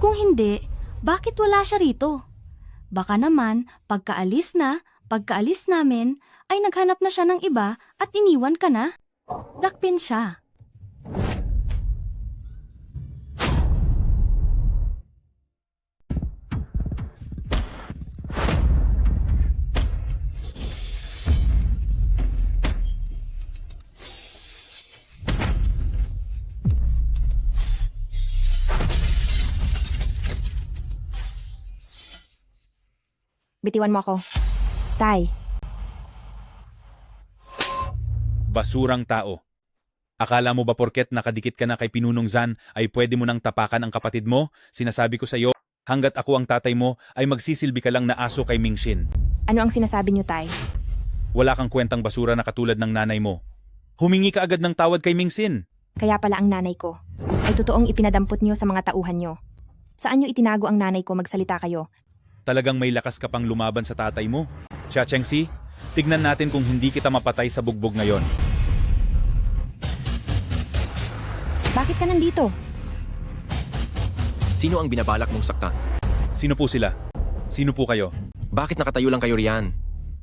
Kung hindi, bakit wala siya rito? Baka naman, pagkaalis namin, ay naghanap na siya ng iba at iniwan ka na. Dakpin siya. Bitiwan mo ako. Tay, Basurang tao. Akala mo ba porket nakadikit ka na kay Pinunong Zan ay pwede mo nang tapakan ang kapatid mo? Sinasabi ko sa iyo, hanggat ako ang tatay mo ay magsisilbi ka lang na aso kay Mingshin. ano ang sinasabi niyo, Tay? Wala kang kwentang basura na katulad ng nanay mo. Humingi ka agad ng tawad kay Mingsin. Kaya pala ang nanay ko ay totoong ipinadampot niyo sa mga tauhan niyo. Saan niyo itinago ang nanay ko, magsalita kayo? Talagang may lakas ka pang lumaban sa tatay mo. Xia Chengxi, tignan natin kung hindi kita mapatay sa bugbog ngayon. Bakit ka nandito? Sino ang binabalak mong saktan? Sino po sila? Sino po kayo? Bakit nakatayo lang kayo riyan?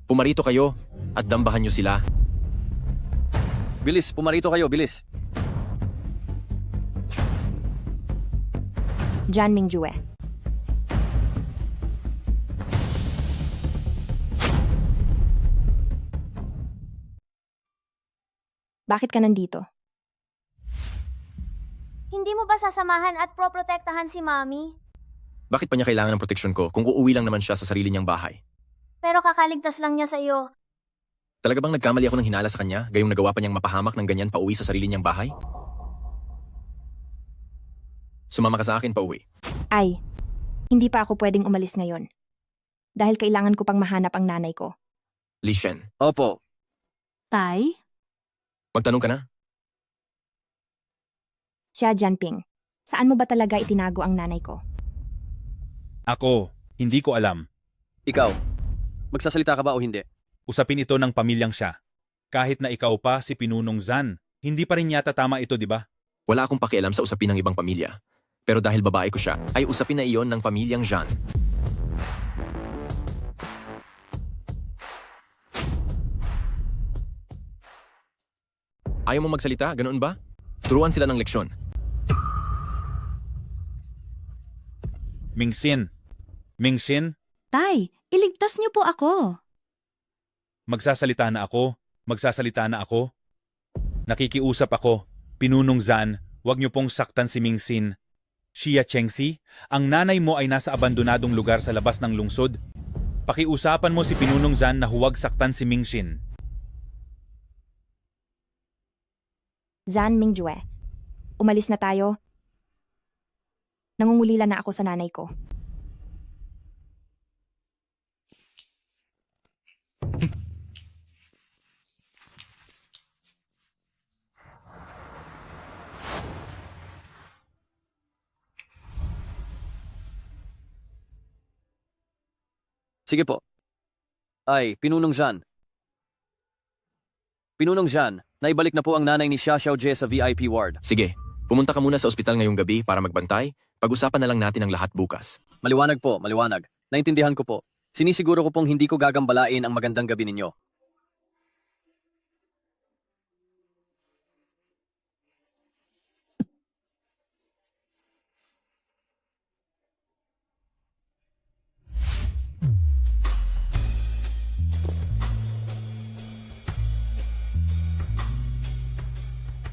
Pumarito kayo at dambahan niyo sila. Bilis, pumarito kayo, bilis. Jan Mingjue. Bakit ka nandito? Hindi mo ba sasamahan at proprotektahan si Mommy? Bakit pa niya kailangan ng proteksyon ko kung uuwi lang naman siya sa sarili niyang bahay? Pero kakaligtas lang niya sa iyo. Talaga bang nagkamali ako ng hinala sa kanya, gayong nagawa pa niyang mapahamak ng ganyan pauwi sa sarili niyang bahay? Sumama ka sa akin pauwi. Ay, hindi pa ako pwedeng umalis ngayon. Dahil kailangan ko pang mahanap ang nanay ko. Li Shen, Opo. Tay? magtanong ka na? Xia Jianping, saan mo ba talaga itinago ang nanay ko? Ako, hindi ko alam. Ikaw, magsasalita ka ba o hindi? Usapin ito ng pamilyang siya. Kahit na ikaw pa si Pinunong Zan, hindi pa rin yata tama ito, di ba? Wala akong pakialam sa usapin ng ibang pamilya. Pero dahil babae ko siya, ay usapin na iyon ng pamilyang Zhan. Ayaw mo magsalita, ganoon ba? Turuan sila ng leksyon. Mingsin. Mingsin, Tay, iligtas niyo po ako. magsasalita na ako. Magsasalita na ako. Nakikiusap ako. Pinunong Zan, huwag niyo pong saktan si Mingsin. Xia Chengxi, ang nanay mo ay nasa abandonadong lugar sa labas ng lungsod. Pakiusapan mo si Pinunong Zan na huwag saktan si Mingsin. Zan Mingjue, umalis na tayo. Nangungulila na ako sa nanay ko. Sige po. Ay, Pinunong Zhan. Pinunong Zhan, naibalik na po ang nanay ni Xia Xiaojie sa VIP ward. Sige, pumunta ka muna sa ospital ngayong gabi para magbantay. Pag-usapan na lang natin ang lahat bukas. Maliwanag po, maliwanag. Naintindihan ko po. Sinisiguro ko pong hindi ko gagambalain ang magandang gabi ninyo.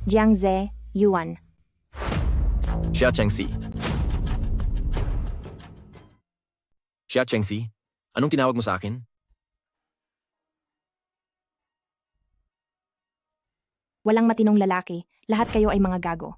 Jiangze, Yuan. Xia Chengxi. Xia Chengxi, anong tinawag mo sa akin? Walang matinong lalaki, lahat kayo ay mga gago.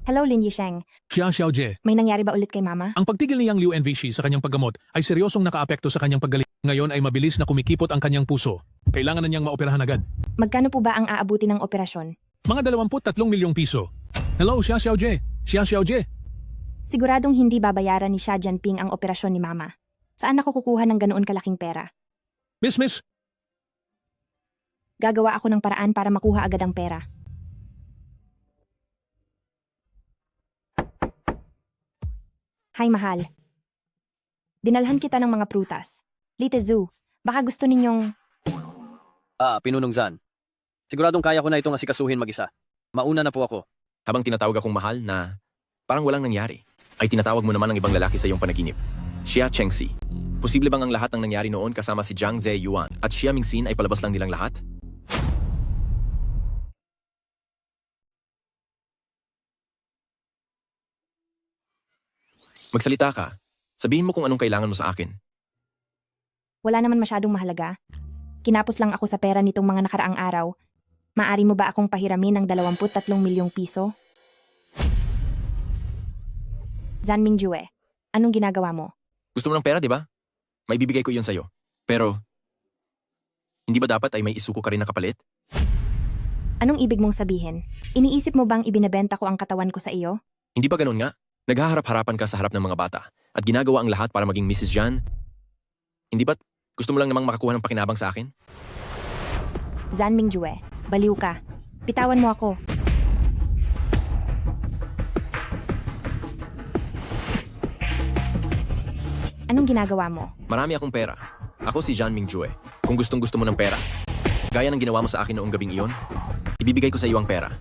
Hello, Lin Yisheng. Xia Xiaojie, May nangyari ba ulit kay Mama? ang pagtigil ni Yang Liu Envishi sa kanyang paggamot ay seryosong nakaapekto sa kanyang paggaling. Ngayon ay mabilis na kumikipot ang kanyang puso. Kailangan na niyang maoperahan agad. Magkano po ba ang aabuti ng operasyon? Mga 23 milyong piso. Hello, Xia Xiaojie. Xia Xiaojie. Siguradong hindi babayaran ni Xia Jianping ang operasyon ni Mama. Saan ako kukuha ng ganoon kalaking pera? Miss. Gagawa ako ng paraan para makuha agad ang pera. Hi, mahal. Dinalhan kita ng mga prutas. Lite Zhu, baka gusto ninyong... Pinunong Zhan. Siguradong kaya ko na itong asikasuhin mag-isa. Mauna na po ako. Habang tinatawag akong mahal na parang walang nangyari, ay tinatawag mo naman ang ibang lalaki sa iyong panaginip. Xia Chengxi, posible bang ang lahat ng nangyari noon kasama si Jiang Ze Yuan at Xia Mingxin ay palabas lang nilang lahat? Magsalita ka. Sabihin mo kung anong kailangan mo sa akin. Wala naman masyadong mahalaga. Kinapos lang ako sa pera nitong mga nakaraang araw. Maari mo ba akong pahiramin ng 23 milyong piso? Zan Mingjue, anong ginagawa mo? Gusto mo ng pera, di ba? May bibigay ko yun sa'yo. Pero, hindi ba dapat ay may isuko ka rin na kapalit? Anong ibig mong sabihin? Iniisip mo bang ibinebenta ko ang katawan ko sa iyo? Hindi ba ganun nga? Naghaharap-harapan ka sa harap ng mga bata at ginagawa ang lahat para maging Mrs. Jan? Hindi ba't gusto mo lang namang makakuha ng pakinabang sa akin? Zan Mingjue, baliw ka. Bitawan mo ako. Anong ginagawa mo? Marami akong pera. Ako si Jan Mingjue. Kung gustong-gusto mo ng pera, gaya ng ginawa mo sa akin noong gabing iyon, ibibigay ko sa iyo ang pera.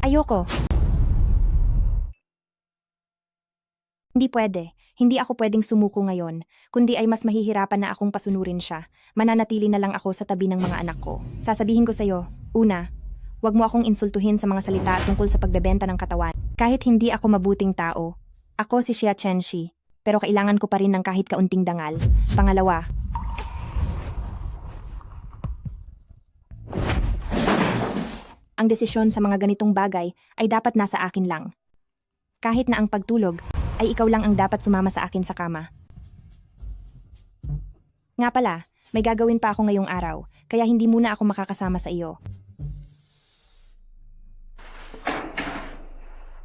Ayoko. Hindi pwede. Hindi ako pwedeng sumuko ngayon, kundi ay mas mahihirapan na akong pasunurin siya. Mananatili na lang ako sa tabi ng mga anak ko. Sasabihin ko sa'yo, una, wag mo akong insultuhin sa mga salita tungkol sa pagbebenta ng katawan. Kahit hindi ako mabuting tao, ako si Xia Chenxi, pero kailangan ko pa rin ng kahit kaunting dangal. Pangalawa, ang desisyon sa mga ganitong bagay ay dapat nasa akin lang. Kahit na ang pagtulog, ay ikaw lang ang dapat sumama sa akin sa kama. Nga pala, may gagawin pa ako ngayong araw, kaya hindi muna ako makakasama sa iyo.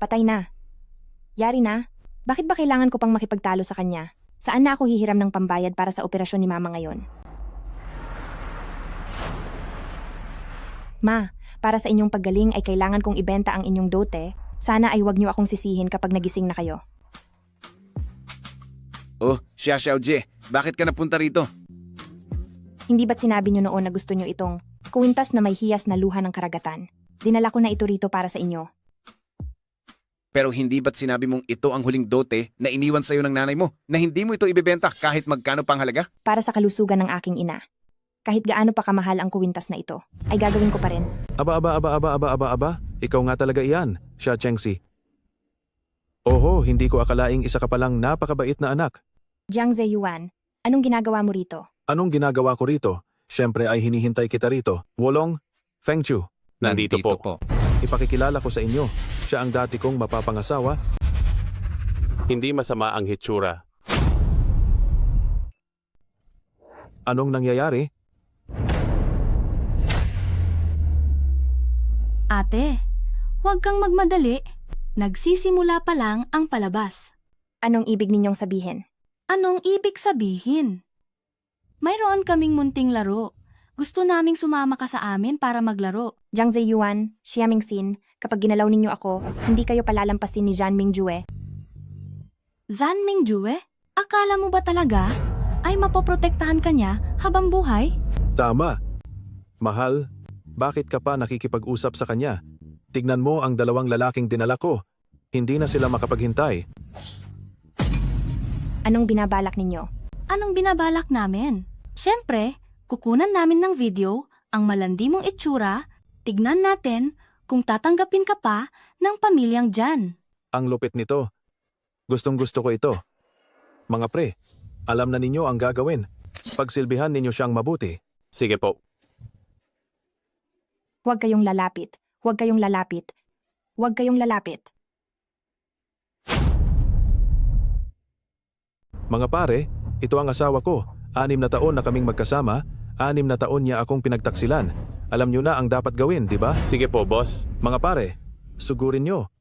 Patay na. Yari na. Bakit ba kailangan ko pang makipagtalo sa kanya? Saan na ako hihiram ng pambayad para sa operasyon ni Mama ngayon? Ma, para sa inyong paggaling ay kailangan kong ibenta ang inyong dote. Sana ay wag niyo akong sisihin kapag nagising na kayo. Oh, Xia Xiaojie, bakit ka napunta rito? Hindi ba't sinabi niyo noon na gusto niyo itong kuwintas na may hiyas na luha ng karagatan? Dinala ko na ito rito para sa inyo. Pero hindi ba't sinabi mong ito ang huling dote na iniwan sa'yo ng nanay mo, na hindi mo ito ibebenta kahit magkano pang halaga? Para sa kalusugan ng aking ina. Kahit gaano pa kamahal ang kuwintas na ito, ay gagawin ko pa rin. Aba. Ikaw nga talaga iyan, Xia Chenxi. Oho, hindi ko akalaing isa ka palang napakabait na anak. Jiang Zeyuan, anong ginagawa mo rito? Anong ginagawa ko rito? Siyempre ay hinihintay kita rito. Wolong, Feng Chu. Nandito po. Ipakikilala ko sa inyo. Siya ang dati kong mapapangasawa. Hindi masama ang hitsura. Anong nangyayari? Ate, huwag kang magmadali. Nagsisimula pa lang ang palabas. Anong ibig ninyong sabihin? Anong ibig sabihin? Mayroon kaming munting laro. Gusto naming sumama ka sa amin para maglaro. Jiang Zeyuan, Xia Mingxin, kapag ginalaw ninyo ako, hindi kayo palalampasin ni Zan Mingjue. Zan Mingjue? Akala mo ba talaga ay mapoprotektahan ka niya habang buhay? Tama. Mahal, bakit ka pa nakikipag-usap sa kanya? Tignan mo ang dalawang lalaking dinala ko. Hindi na sila makapaghintay. Anong binabalak ninyo? Anong binabalak namin? Siyempre, kukunan namin ng video ang malandi mong itsura, tignan natin kung tatanggapin ka pa ng pamilyang Jan. Ang lupit nito. Gustong-gusto ko ito. Mga pre, alam na ninyo ang gagawin. Pagsilbihan ninyo siyang mabuti. Sige po. Huwag kayong lalapit. Huwag kayong lalapit. Huwag kayong lalapit. Mga pare, ito ang asawa ko. 6 na taon na kaming magkasama. 6 na taon niya akong pinagtaksilan. Alam niyo na ang dapat gawin, di ba? Sige po, boss. Mga pare, sugurin niyo.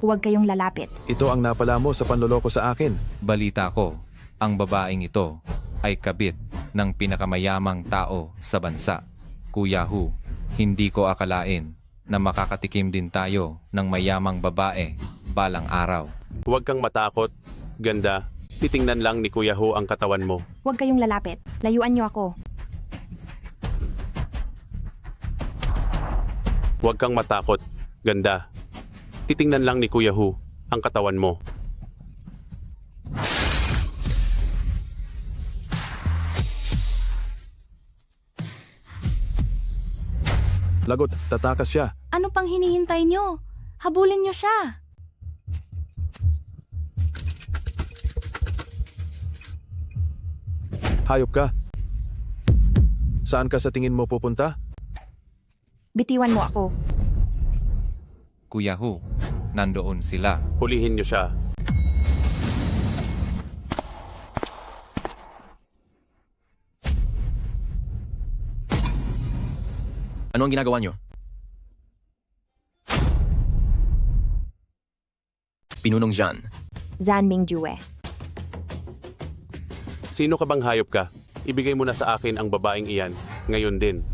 Huwag kayong lalapit. Ito ang napala mo sa panloloko sa akin. Balita ko, ang babaeng ito ay kabit ng pinakamayamang tao sa bansa. Kuya Hu, hindi ko akalain na makakatikim din tayo ng mayamang babae balang araw. Huwag kang matakot. Ganda. Titingnan lang ni Kuya Hu ang katawan mo. Huwag kayong lalapit. Layuan niyo ako. Huwag kang matakot. Ganda. Titingnan lang ni Kuya Hu ang katawan mo. Lagot, tatakas siya. Ano pang hinihintay nyo? Habulin nyo siya. Hayop ka. Saan ka sa tingin mo pupunta? Bitiwan mo ako. Kuya Hu, nandoon sila. Hulihin niyo siya. Ano ang ginagawa niyo? Pinunong Jean. Zan Mingjue. Sino ka bang hayop ka? Ibigay mo na sa akin ang babaeng iyan. Ngayon din.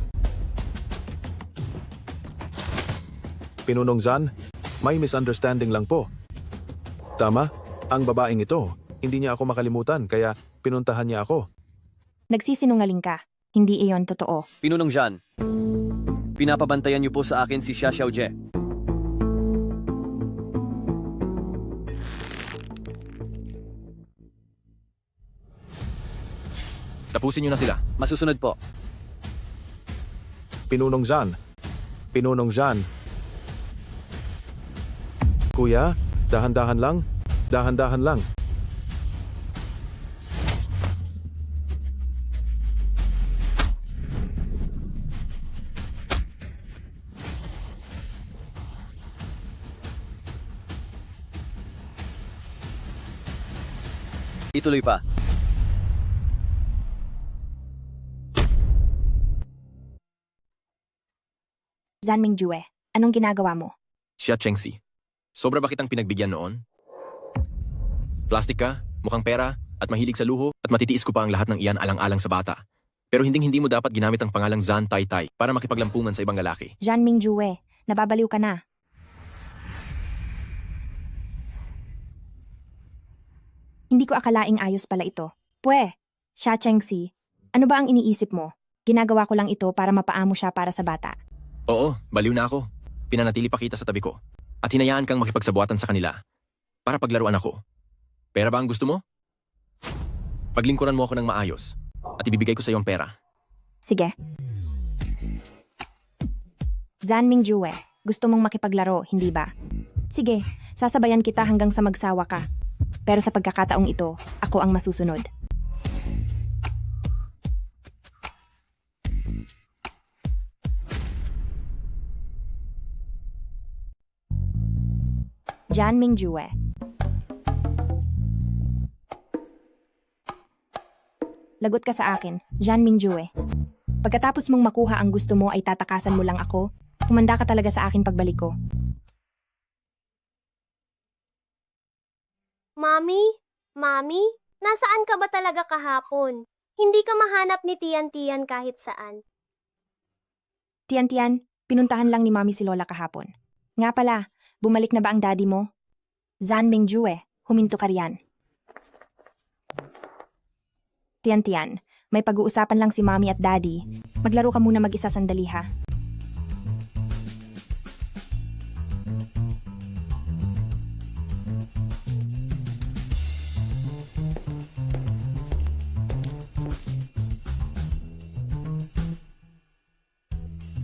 Pinunong Zan, may misunderstanding lang po. Tama, ang babaeng ito, hindi niya ako makalimutan kaya pinuntahan niya ako. Nagsisinungaling ka. Hindi iyon totoo. Pinunong Jean, pinapabantayan niyo po sa akin si Xia Xiaojie. Tapusin niyo na sila. Masusunod po. Pinunong Zan. Pinunong Zan. Kuya, dahan-dahan lang. Dahan-dahan lang. Ituloy pa. Zan Mingjue, anong ginagawa mo? Xia Chengxi. Sobra ba kitang pinagbigyan noon? Plastic ka, mukhang pera, at mahilig sa luho, at matitiis ko pa ang lahat ng iyan alang-alang sa bata. Pero hindi mo dapat ginamit ang pangalang Zan Tai Tai para makipaglampungan sa ibang lalaki. Zan Mingjue, nababaliw ka na. Hindi ko akalaing ayos pala ito. Pwe, Xia Chengxi, ano ba ang iniisip mo? Ginagawa ko lang ito para mapaamo siya para sa bata. Oo, baliw na ako. Pinanatili pa kita sa tabi ko. At hinayaan kang makipagsabuatan sa kanila. Para paglaruan ako. Pera ba ang gusto mo? Paglingkuran mo ako ng maayos. At ibibigay ko sa iyo ang pera. Sige. Zan Mingjue, gusto mong makipaglaro, hindi ba? Sige, sasabayan kita hanggang sa magsawa ka. Pero sa pagkakataong ito, ako ang masusunod. Zan Mingjue. Lagot ka sa akin, Zan Mingjue. Pagkatapos mong makuha ang gusto mo ay tatakasan mo lang ako, humanda ka talaga sa akin pagbalik ko. Mami? Mami? Nasaan ka ba talaga kahapon? Hindi ka mahanap ni Tian-Tian kahit saan. Tian-Tian, pinuntahan lang ni Mami si Lola kahapon. Nga pala, bumalik na ba ang daddy mo? Zan Mingjue, huminto ka riyan. Tian-Tian, may pag-uusapan lang si Mami at Daddy. Maglaro ka muna mag-isa sandali ha.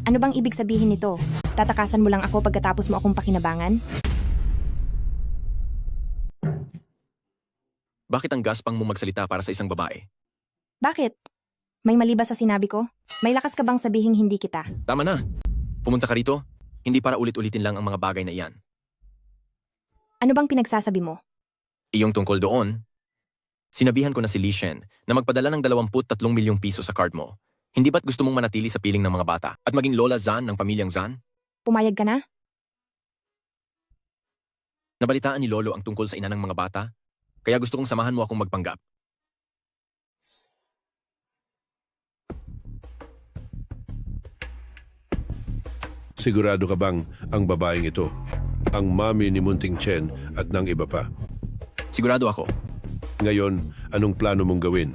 Ano bang ibig sabihin nito? Tatakasan mo lang ako pagkatapos mo akong pakinabangan? Bakit ang gaspang mo magsalita para sa isang babae? Bakit? May mali ba sa sinabi ko? May lakas ka bang sabihing hindi kita? Tama na. Pumunta ka rito, hindi para ulit-ulitin lang ang mga bagay na iyan. Ano bang pinagsasabi mo? Iyong tungkol doon, sinabihan ko na si Li Shen na magpadala ng 23 milyong piso sa card mo. Hindi ba't gusto mong manatili sa piling ng mga bata at maging Lola Zan ng pamilyang Zan? Pumayag ka na? Nabalitaan ni Lolo ang tungkol sa ina ng mga bata, kaya gusto kong samahan mo akong magpanggap. Sigurado ka bang ang babaeng ito, ang mami ni Munting Chen at ng iba pa? Sigurado ako. Ngayon, anong plano mong gawin?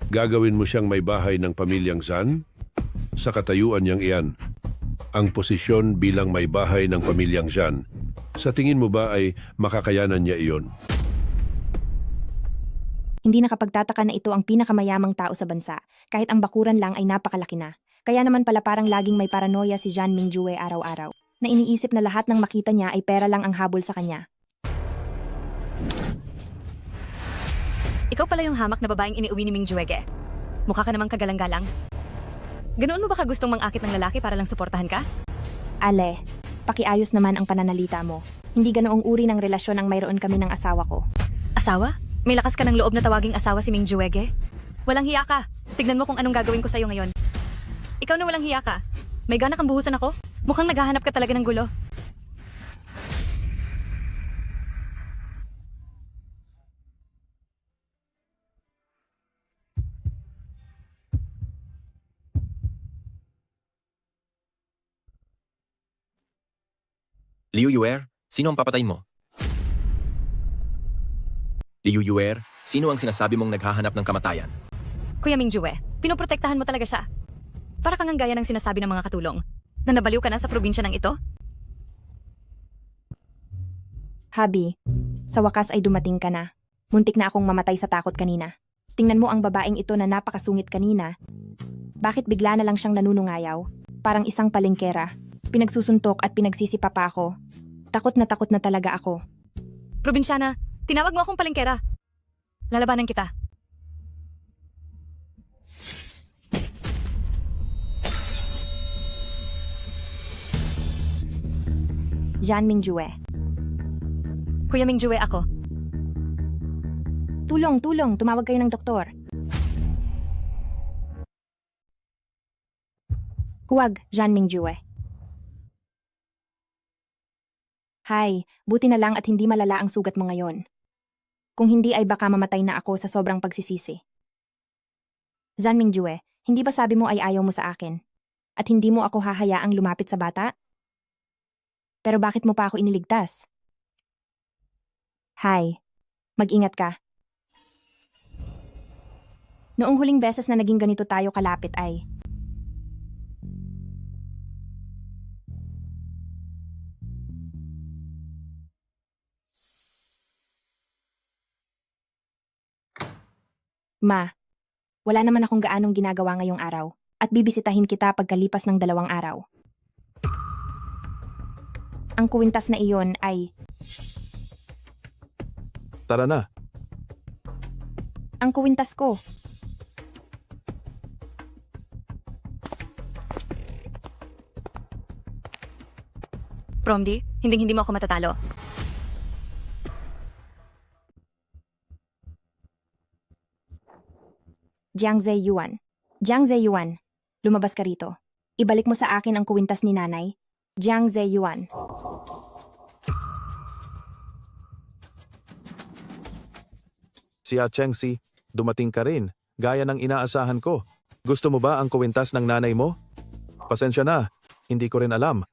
Gagawin mo siyang may bahay ng pamilyang Zan? Sa katayuan niyang iyan, ang posisyon bilang may bahay ng pamilyang Zan, sa tingin mo ba ay makakayanan niya iyon? Hindi nakapagtataka na ito ang pinakamayamang tao sa bansa, kahit ang bakuran lang ay napakalaki na. Kaya naman pala parang laging may paranoia si Zan Mingjue araw-araw, na iniisip na lahat ng makita niya ay pera lang ang habol sa kanya. Ikaw pala yung hamak na babaeng iniuwi ni Ming Juege. Mukha ka namang kagalang-galang. Ganoon mo ba ka gustong mangakit ng lalaki para lang suportahan ka? Ale, pakiayos naman ang pananalita mo. Hindi ganoong uri ng relasyon ang mayroon kami ng asawa ko. Asawa? May lakas ka ng loob na tawaging asawa si Ming Juege? Walang hiya ka. Tignan mo kung anong gagawin ko sa'yo ngayon. Ikaw na walang hiya ka. May gana kang buhusan ako? Mukhang naghahanap ka talaga ng gulo. Liu Yuer, sino ang papatayin mo? Liu Yuer, sino ang sinasabi mong naghahanap ng kamatayan? Kuya Ming Jue, pinoprotektahan mo talaga siya. Para kang ang gaya ng sinasabi ng mga katulong. Na nabaliw ka na sa probinsya ng ito? Habi, sa wakas ay dumating ka na. Muntik na akong mamatay sa takot kanina. Tingnan mo ang babaeng ito na napakasungit kanina. Bakit bigla na lang siyang nanunungayaw? Parang isang palengkera. Pinagsusuntok at pinagsisipa pa ako. Takot na talaga ako. Probinsyana, tinawag mo akong palengkera. Lalabanan kita. Jian Mingjue. Kuya Ming Jue ako. Tulong, tumawag kayo ng doktor. Huwag, Jian Mingjue. Hay, buti na lang at hindi malala ang sugat mo ngayon. Kung hindi ay baka mamatay na ako sa sobrang pagsisisi. Jian Mingjue, hindi ba sabi mo ay ayaw mo sa akin? At hindi mo ako hahayaang lumapit sa bata? Pero bakit mo pa ako iniligtas? Hay, mag-ingat ka. Noong huling beses na naging ganito tayo kalapit ay... Ma, wala naman akong gaanong ginagawa ngayong araw at bibisitahin kita pagkalipas ng 2 araw. Ang kuwintas na iyon ay... Tara na. Ang kuwintas ko. Promdi, hindi mo ako matatalo. Jiang Zeyuan, lumabas ka rito. Ibalik mo sa akin ang kuwintas ni nanay. Jiang Zeyuan. Si Chengxi, dumating ka rin, gaya ng inaasahan ko. Gusto mo ba ang kuwintas ng nanay mo? Pasensya na, hindi ko rin alam.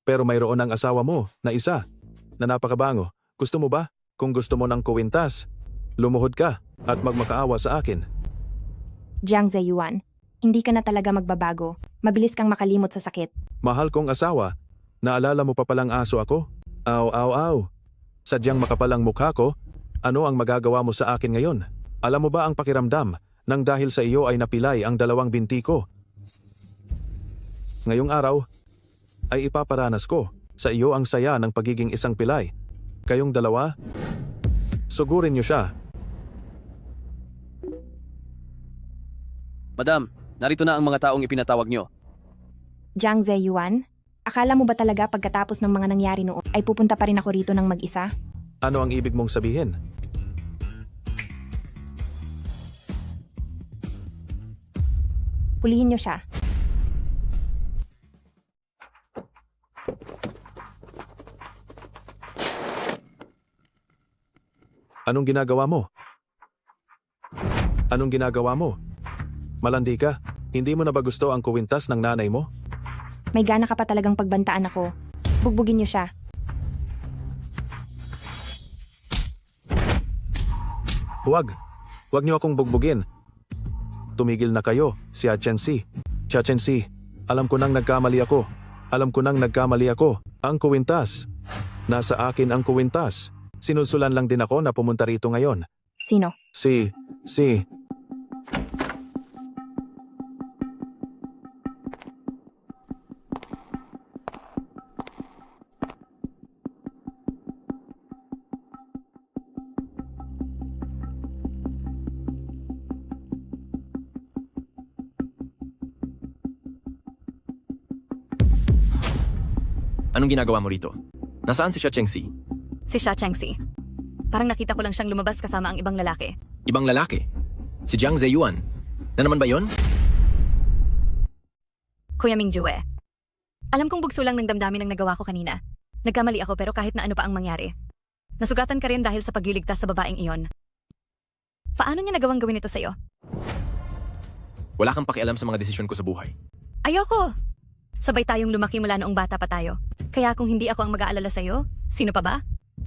Pero mayroon ang asawa mo na isa, na napakabango. Gusto mo ba? Kung gusto mo ng kuwintas, lumuhod ka at magmakaawa sa akin. Jiang Zeyuan, hindi ka na talaga magbabago. Mabilis kang makalimot sa sakit. Mahal kong asawa, naalala mo pa palang aso ako? Aw. Sadyang makapalang mukha ko, ano ang magagawa mo sa akin ngayon? Alam mo ba ang pakiramdam nang dahil sa iyo ay napilay ang 2 binti ko? Ngayong araw, ay ipaparanas ko sa iyo ang saya ng pagiging isang pilay. Kayong 2, sugurin niyo siya. Madam, narito na ang mga taong ipinatawag nyo. Jiang Zeyuan, akala mo ba talaga pagkatapos ng mga nangyari noon ay pupunta pa rin ako rito ng mag-isa? Ano ang ibig mong sabihin? Hulihin niyo siya. Anong ginagawa mo? Anong ginagawa mo? Malandi ka? Hindi mo na ba gusto ang kuwintas ng nanay mo? May gana ka pa talagang pagbantaan ako. Bugbugin niyo siya. Huwag niyo akong bugbugin. Tumigil na kayo, si Chenxi. Chenxi, alam ko nang nagkamali ako. Ang kuwintas. Nasa akin ang kuwintas. Sinusulan lang din ako na pumunta rito ngayon. Sino? Si. Anong ginagawa mo rito? Nasaan si Xia Chengxi? Si Xia Chengxi. Parang nakita ko lang siyang lumabas kasama ang ibang lalaki. Ibang lalaki? Si Jiang Zeyuan? Na naman ba yon? Kuya Mingjue, alam kong bugso lang ng damdamin ang nagawa ko kanina. Nagkamali ako pero kahit na ano pa ang mangyari. Nasugatan ka rin dahil sa pagliligtas sa babaeng iyon. Paano niya nagawang gawin ito sa'yo? Wala kang pakialam sa mga desisyon ko sa buhay. Ayoko! Sabay tayong lumaki mula noong bata pa tayo. Kaya kung hindi ako ang mag-aalala sa'yo, sino pa ba?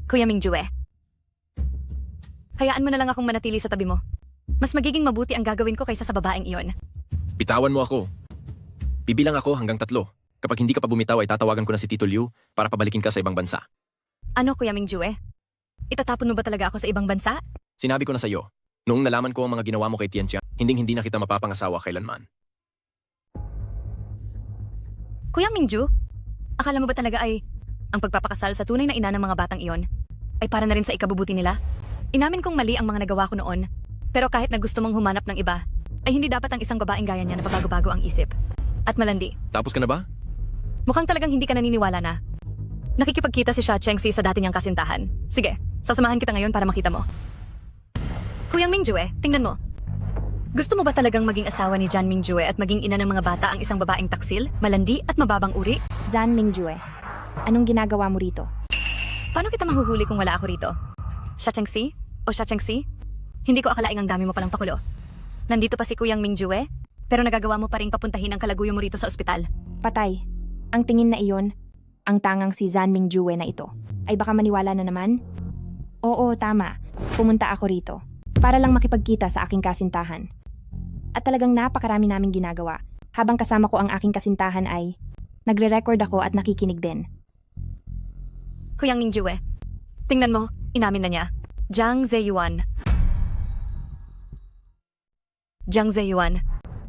Kuya Mingjue. Hayaan mo na lang akong manatili sa tabi mo. Mas magiging mabuti ang gagawin ko kaysa sa babaeng iyon. Bitawan mo ako. Bibilang ako hanggang 3. Kapag hindi ka pa bumitaw ay tatawagan ko na si Tito Liu para pabalikin ka sa ibang bansa. Ano, Kuya Mingjue? Itatapon mo ba talaga ako sa ibang bansa? Sinabi ko na sa iyo, noong nalaman ko ang mga ginawa mo kay Tianjia, hindi na kita mapapangasawa kailanman. Kuya Mingju, akala mo ba talaga ay ang pagpapakasal sa tunay na ina ng mga batang iyon ay para na rin sa ikabubuti nila? Inamin kong mali ang mga nagawa ko noon, pero kahit na gusto mong humanap ng iba, ay hindi dapat ang isang babaeng gaya niya na pabago-bago ang isip. At malandi. Tapos ka na ba? Mukhang talagang hindi ka naniniwala na. Nakikipagkita si Xia Chengxi sa dati niyang kasintahan. Sige, sasamahan kita ngayon para makita mo. Kuyang Mingjue, tingnan mo. Gusto mo ba talagang maging asawa ni Jan Mingjue at maging ina ng mga bata ang isang babaeng taksil, malandi at mababang uri? Zan Mingjue, anong ginagawa mo rito? Paano kita mahuhuli kung wala ako rito? Xia Chengxi? O Xia Chengxi? Hindi ko akalaing ang dami mo palang pakulo. Nandito pa si Kuyang Mingjue, pero nagagawa mo pa rin papuntahin ang kalaguyo mo rito sa ospital. Patay. Ang tingin na iyon, ang tangang si Zan Mingjue na ito, ay baka maniwala na naman? Oo, tama. Pumunta ako rito para lang makipagkita sa aking kasintahan. At talagang napakarami naming ginagawa. Habang kasama ko ang aking kasintahan ay nagre-record ako at nakikinig din. Kuyang Mingjue, tingnan mo, inamin na niya. Jiang Zeyuan. Jiang Zeyuan.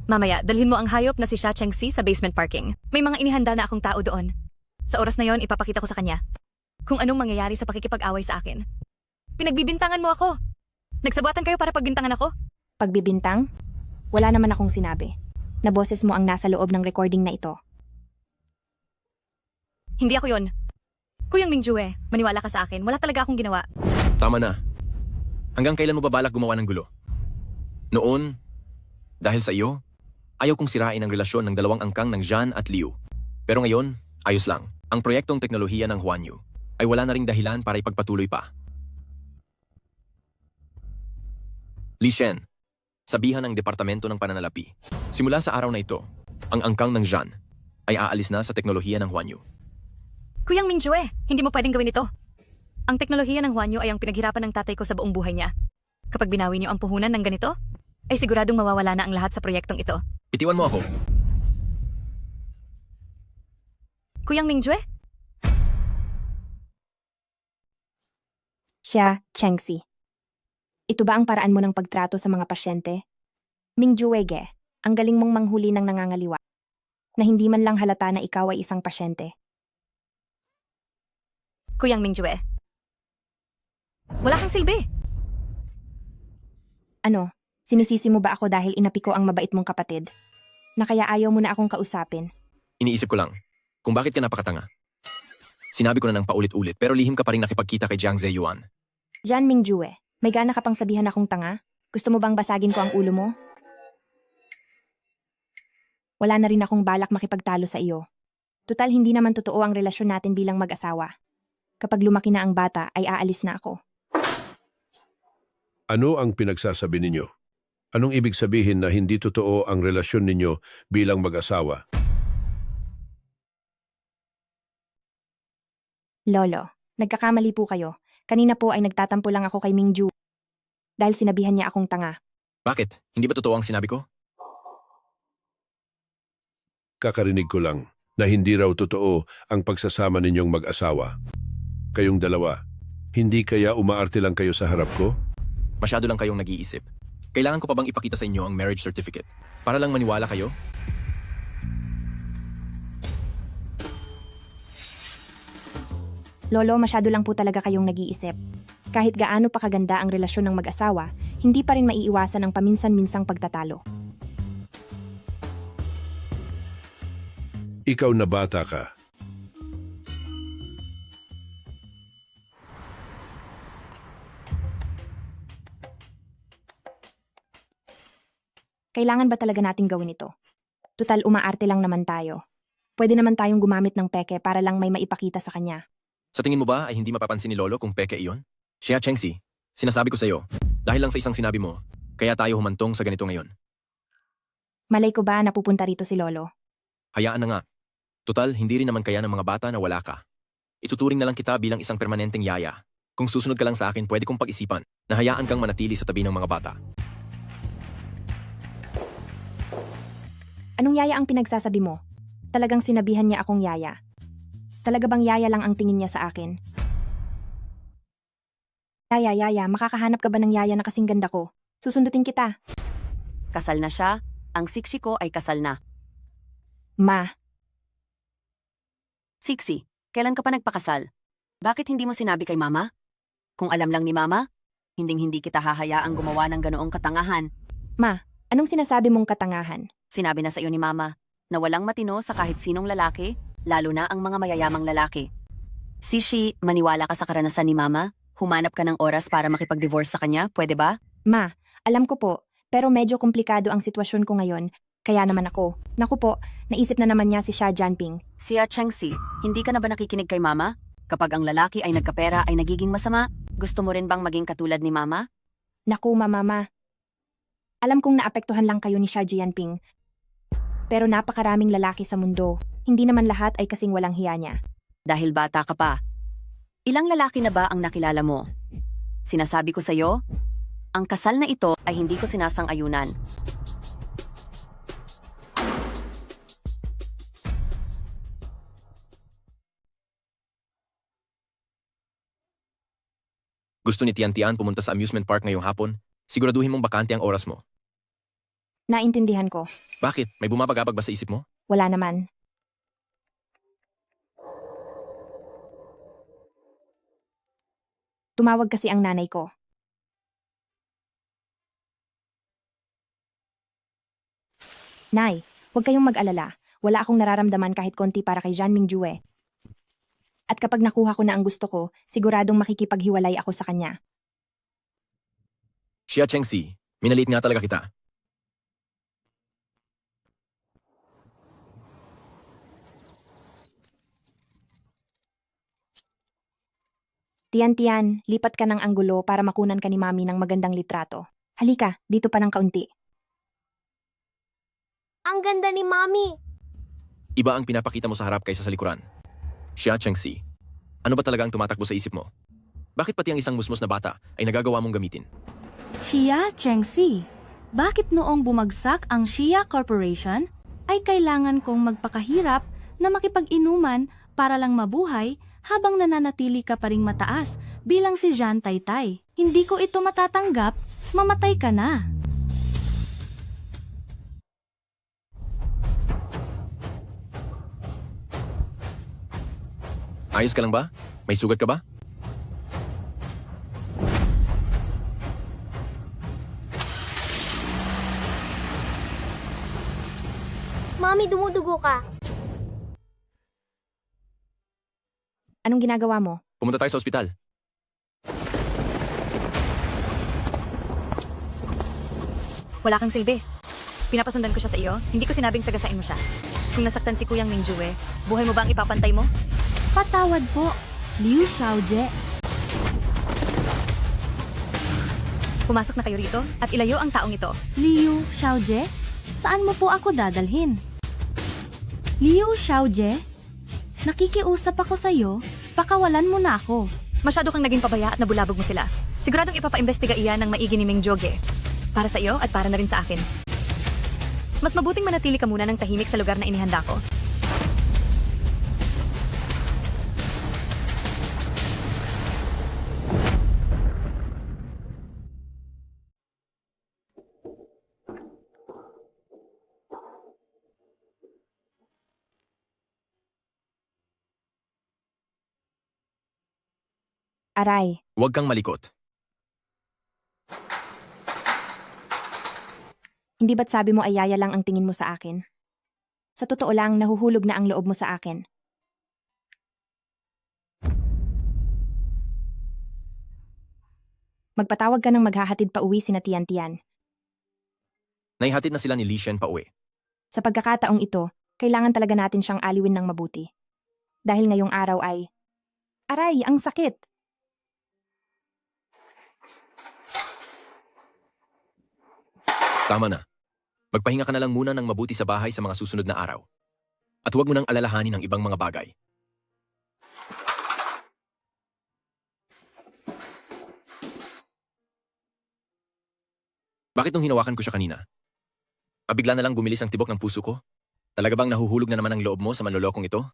Mamaya, dalhin mo ang hayop na si Xia Chengxi sa basement parking. May mga inihanda na akong tao doon. Sa oras na yon, ipapakita ko sa kanya kung anong mangyayari sa pakikipag-away sa akin. Pinagbibintangan mo ako. Nagsabuatan kayo para pagbintangan ako? Pagbibintang? Wala naman akong sinabi. Na boses mo ang nasa loob ng recording na ito. Hindi ako yon. Kuyang Mingjue, maniwala ka sa akin. Wala talaga akong ginawa. Tama na. Hanggang kailan mo babalak gumawa ng gulo? Noon, dahil sa iyo, ayaw kong sirain ang relasyon ng dalawang angkang ng Zhan at Liu. Pero ngayon, ayos lang. Ang proyektong teknolohiya ng Huanyu ay wala na ring dahilan para ipagpatuloy pa. Li Shen, sabihan ng Departamento ng Pananalapi. Simula sa araw na ito, ang angkang ng Zhan ay aalis na sa teknolohiya ng Huanyu. Kuyang Mingjue, hindi mo pwedeng gawin ito. Ang teknolohiya ng Huanyu ay ang pinaghirapan ng tatay ko sa buong buhay niya. Kapag binawi niyo ang puhunan ng ganito, ay siguradong mawawala na ang lahat sa proyektong ito. Bitiwan mo ako. Kuyang Mingjue? Xia Chengxi. Ito ba ang paraan mo ng pagtrato sa mga pasyente? Mingjue ge, ang galing mong manghuli ng nangangaliwa. Na hindi man lang halata na ikaw ay isang pasyente. Kuyang Mingjue. Wala kang silbi. Ano, sinisisi mo ba ako dahil inapi ko ang mabait mong kapatid? Na kaya ayaw mo na akong kausapin? Iniisip ko lang, kung bakit ka napakatanga. Sinabi ko na ng paulit-ulit pero lihim ka pa rin nakipagkita kay Jiang Zeyuan. Jan Mingjue, may gana ka pang sabihan akong tanga? Gusto mo bang basagin ko ang ulo mo? Wala na rin akong balak makipagtalo sa iyo. Tutal hindi naman totoo ang relasyon natin bilang mag-asawa. Kapag lumaki na ang bata ay aalis na ako. Ano ang pinagsasabi ninyo? Anong ibig sabihin na hindi totoo ang relasyon ninyo bilang mag-asawa? Lolo, nagkakamali po kayo. Kanina po ay nagtatampo lang ako kay Mingju. Dahil sinabihan niya akong tanga. Bakit? Hindi ba totoo ang sinabi ko? Kakarinig ko lang na hindi raw totoo ang pagsasama ninyong mag-asawa. Kayong dalawa, hindi kaya umaarte lang kayo sa harap ko? Masyado lang kayong nag-iisip. Kailangan ko pa bang ipakita sa inyo ang marriage certificate? Para lang maniwala kayo? Lolo, masyado lang po talaga kayong nag-iisip. Kahit gaano pa kaganda ang relasyon ng mag-asawa, hindi pa rin maiiwasan ang paminsan-minsang pagtatalo. Ikaw na bata ka. Kailangan ba talaga nating gawin ito? Tutal umaarte lang naman tayo. Pwede naman tayong gumamit ng peke para lang may maipakita sa kanya. Sa tingin mo ba ay hindi mapapansin ni Lolo kung peke iyon? Siya Chengxi, sinasabi ko sa iyo, dahil lang sa isang sinabi mo, kaya tayo humantong sa ganito ngayon. Malay ko ba napupunta rito si Lolo? Hayaan na nga. Tutal, hindi rin naman kaya ng mga bata na wala ka. Ituturing na lang kita bilang isang permanenteng yaya. Kung susunod ka lang sa akin, pwede kong pag-isipan na hayaan kang manatili sa tabi ng mga bata. Anong yaya ang pinagsasabi mo? Talagang sinabihan niya akong yaya. Talaga bang yaya lang ang tingin niya sa akin? Yaya, makakahanap ka ba ng yaya na kasing ganda ko? Susundutin kita. Kasal na siya. Ang siksi ko ay kasal na. Ma, Siksi, kailan ka pa nagpakasal? Bakit hindi mo sinabi kay mama? Kung alam lang ni mama, hindi kita hahayaang gumawa ng ganoong katangahan. Ma, anong sinasabi mong katangahan? Sinabi na sa iyo ni mama na walang matino sa kahit sinong lalaki, lalo na ang mga mayayamang lalaki. Sishi, maniwala ka sa karanasan ni mama? Humanap ka ng oras para makipag-divorce sa kanya, pwede ba? Ma, alam ko po, pero medyo komplikado ang sitwasyon ko ngayon, kaya naman ako. Naku po, naisip na naman niya si Xia Jianping. Xia Chengxi, hindi ka na ba nakikinig kay mama? Kapag ang lalaki ay nagkapera ay nagiging masama, gusto mo rin bang maging katulad ni mama? Naku, mama. Alam kong naapektuhan lang kayo ni Xia Jianping. Pero napakaraming lalaki sa mundo. Hindi naman lahat ay kasing walang hiya niya. Dahil bata ka pa. Ilang lalaki na ba ang nakilala mo? Sinasabi ko sa'yo, ang kasal na ito ay hindi ko sinasang-ayunan. Gusto ni Tian pumunta sa amusement park ngayong hapon? Siguraduhin mong bakante ang oras mo. Naintindihan ko. Bakit? May bumabagabag ba sa isip mo? Wala naman. Tumawag kasi ang nanay ko. Nay, huwag kayong mag-alala. Wala akong nararamdaman kahit konti para kay Jean Mingjue. At kapag nakuha ko na ang gusto ko, siguradong makikipaghiwalay ako sa kanya. Xia Chengxi, minalit nga talaga kita. Tian, lipat ka ng anggulo para makunan ka ni Mami ng magandang litrato. Halika, dito pa ng kaunti. Ang ganda ni Mami. Iba ang pinapakita mo sa harap kaysa sa likuran. Xia Chengxi, ano ba talaga ang tumatakbo sa isip mo? Bakit pati ang isang musmos na bata ay nagagawa mong gamitin? Xia Chengxi, bakit noong bumagsak ang Xia Corporation ay kailangan kong magpakahirap na makipag-inuman para lang mabuhay habang nananatili ka pa ring mataas bilang si Jean Taytay? Hindi ko ito matatanggap, mamatay ka na. Ayos ka lang ba? May sugat ka ba? Mami, dumudugo ka. Anong ginagawa mo? Pumunta tayo sa ospital. Wala kang silbi. Pinapasundan ko siya sa iyo, hindi ko sinabing sagasain mo siya. Kung nasaktan si Kuyang Mingjue, buhay mo ba ang ipapantay mo? Patawad po, Liu Xiaojie. Pumasok na kayo rito at ilayo ang taong ito. Liu Xiaojie? Saan mo po ako dadalhin? Liu Xiaojie? Nakikiusap ako sa iyo, pakawalan mo na ako. Masyado kang naging pabaya at nabulabog mo sila. Siguradong ipapaimbestiga iyan ng maigi ni Mingjoge. Para sa iyo at para na rin sa akin. Mas mabuting manatili ka muna ng tahimik sa lugar na inihanda ko. Aray, Huwag kang malikot. hindi ba't sabi mo ay yaya lang ang tingin mo sa akin? Sa totoo lang, nahuhulog na ang loob mo sa akin. Magpatawag ka ng maghahatid pa uwi sina Tian. Naihatid na sila ni Li Shen pauwi. Sa pagkakataong ito, kailangan talaga natin siyang aliwin ng mabuti. Dahil ngayong araw ay... Aray, ang sakit! Tama na. Magpahinga ka na lang muna ng mabuti sa bahay sa mga susunod na araw. At huwag mo nang alalahanin ang ibang mga bagay. Bakit nung hinawakan ko siya kanina? Bigla na lang bumilis ang tibok ng puso ko? Talaga bang nahuhulog na naman ang loob mo sa manlolokong ito?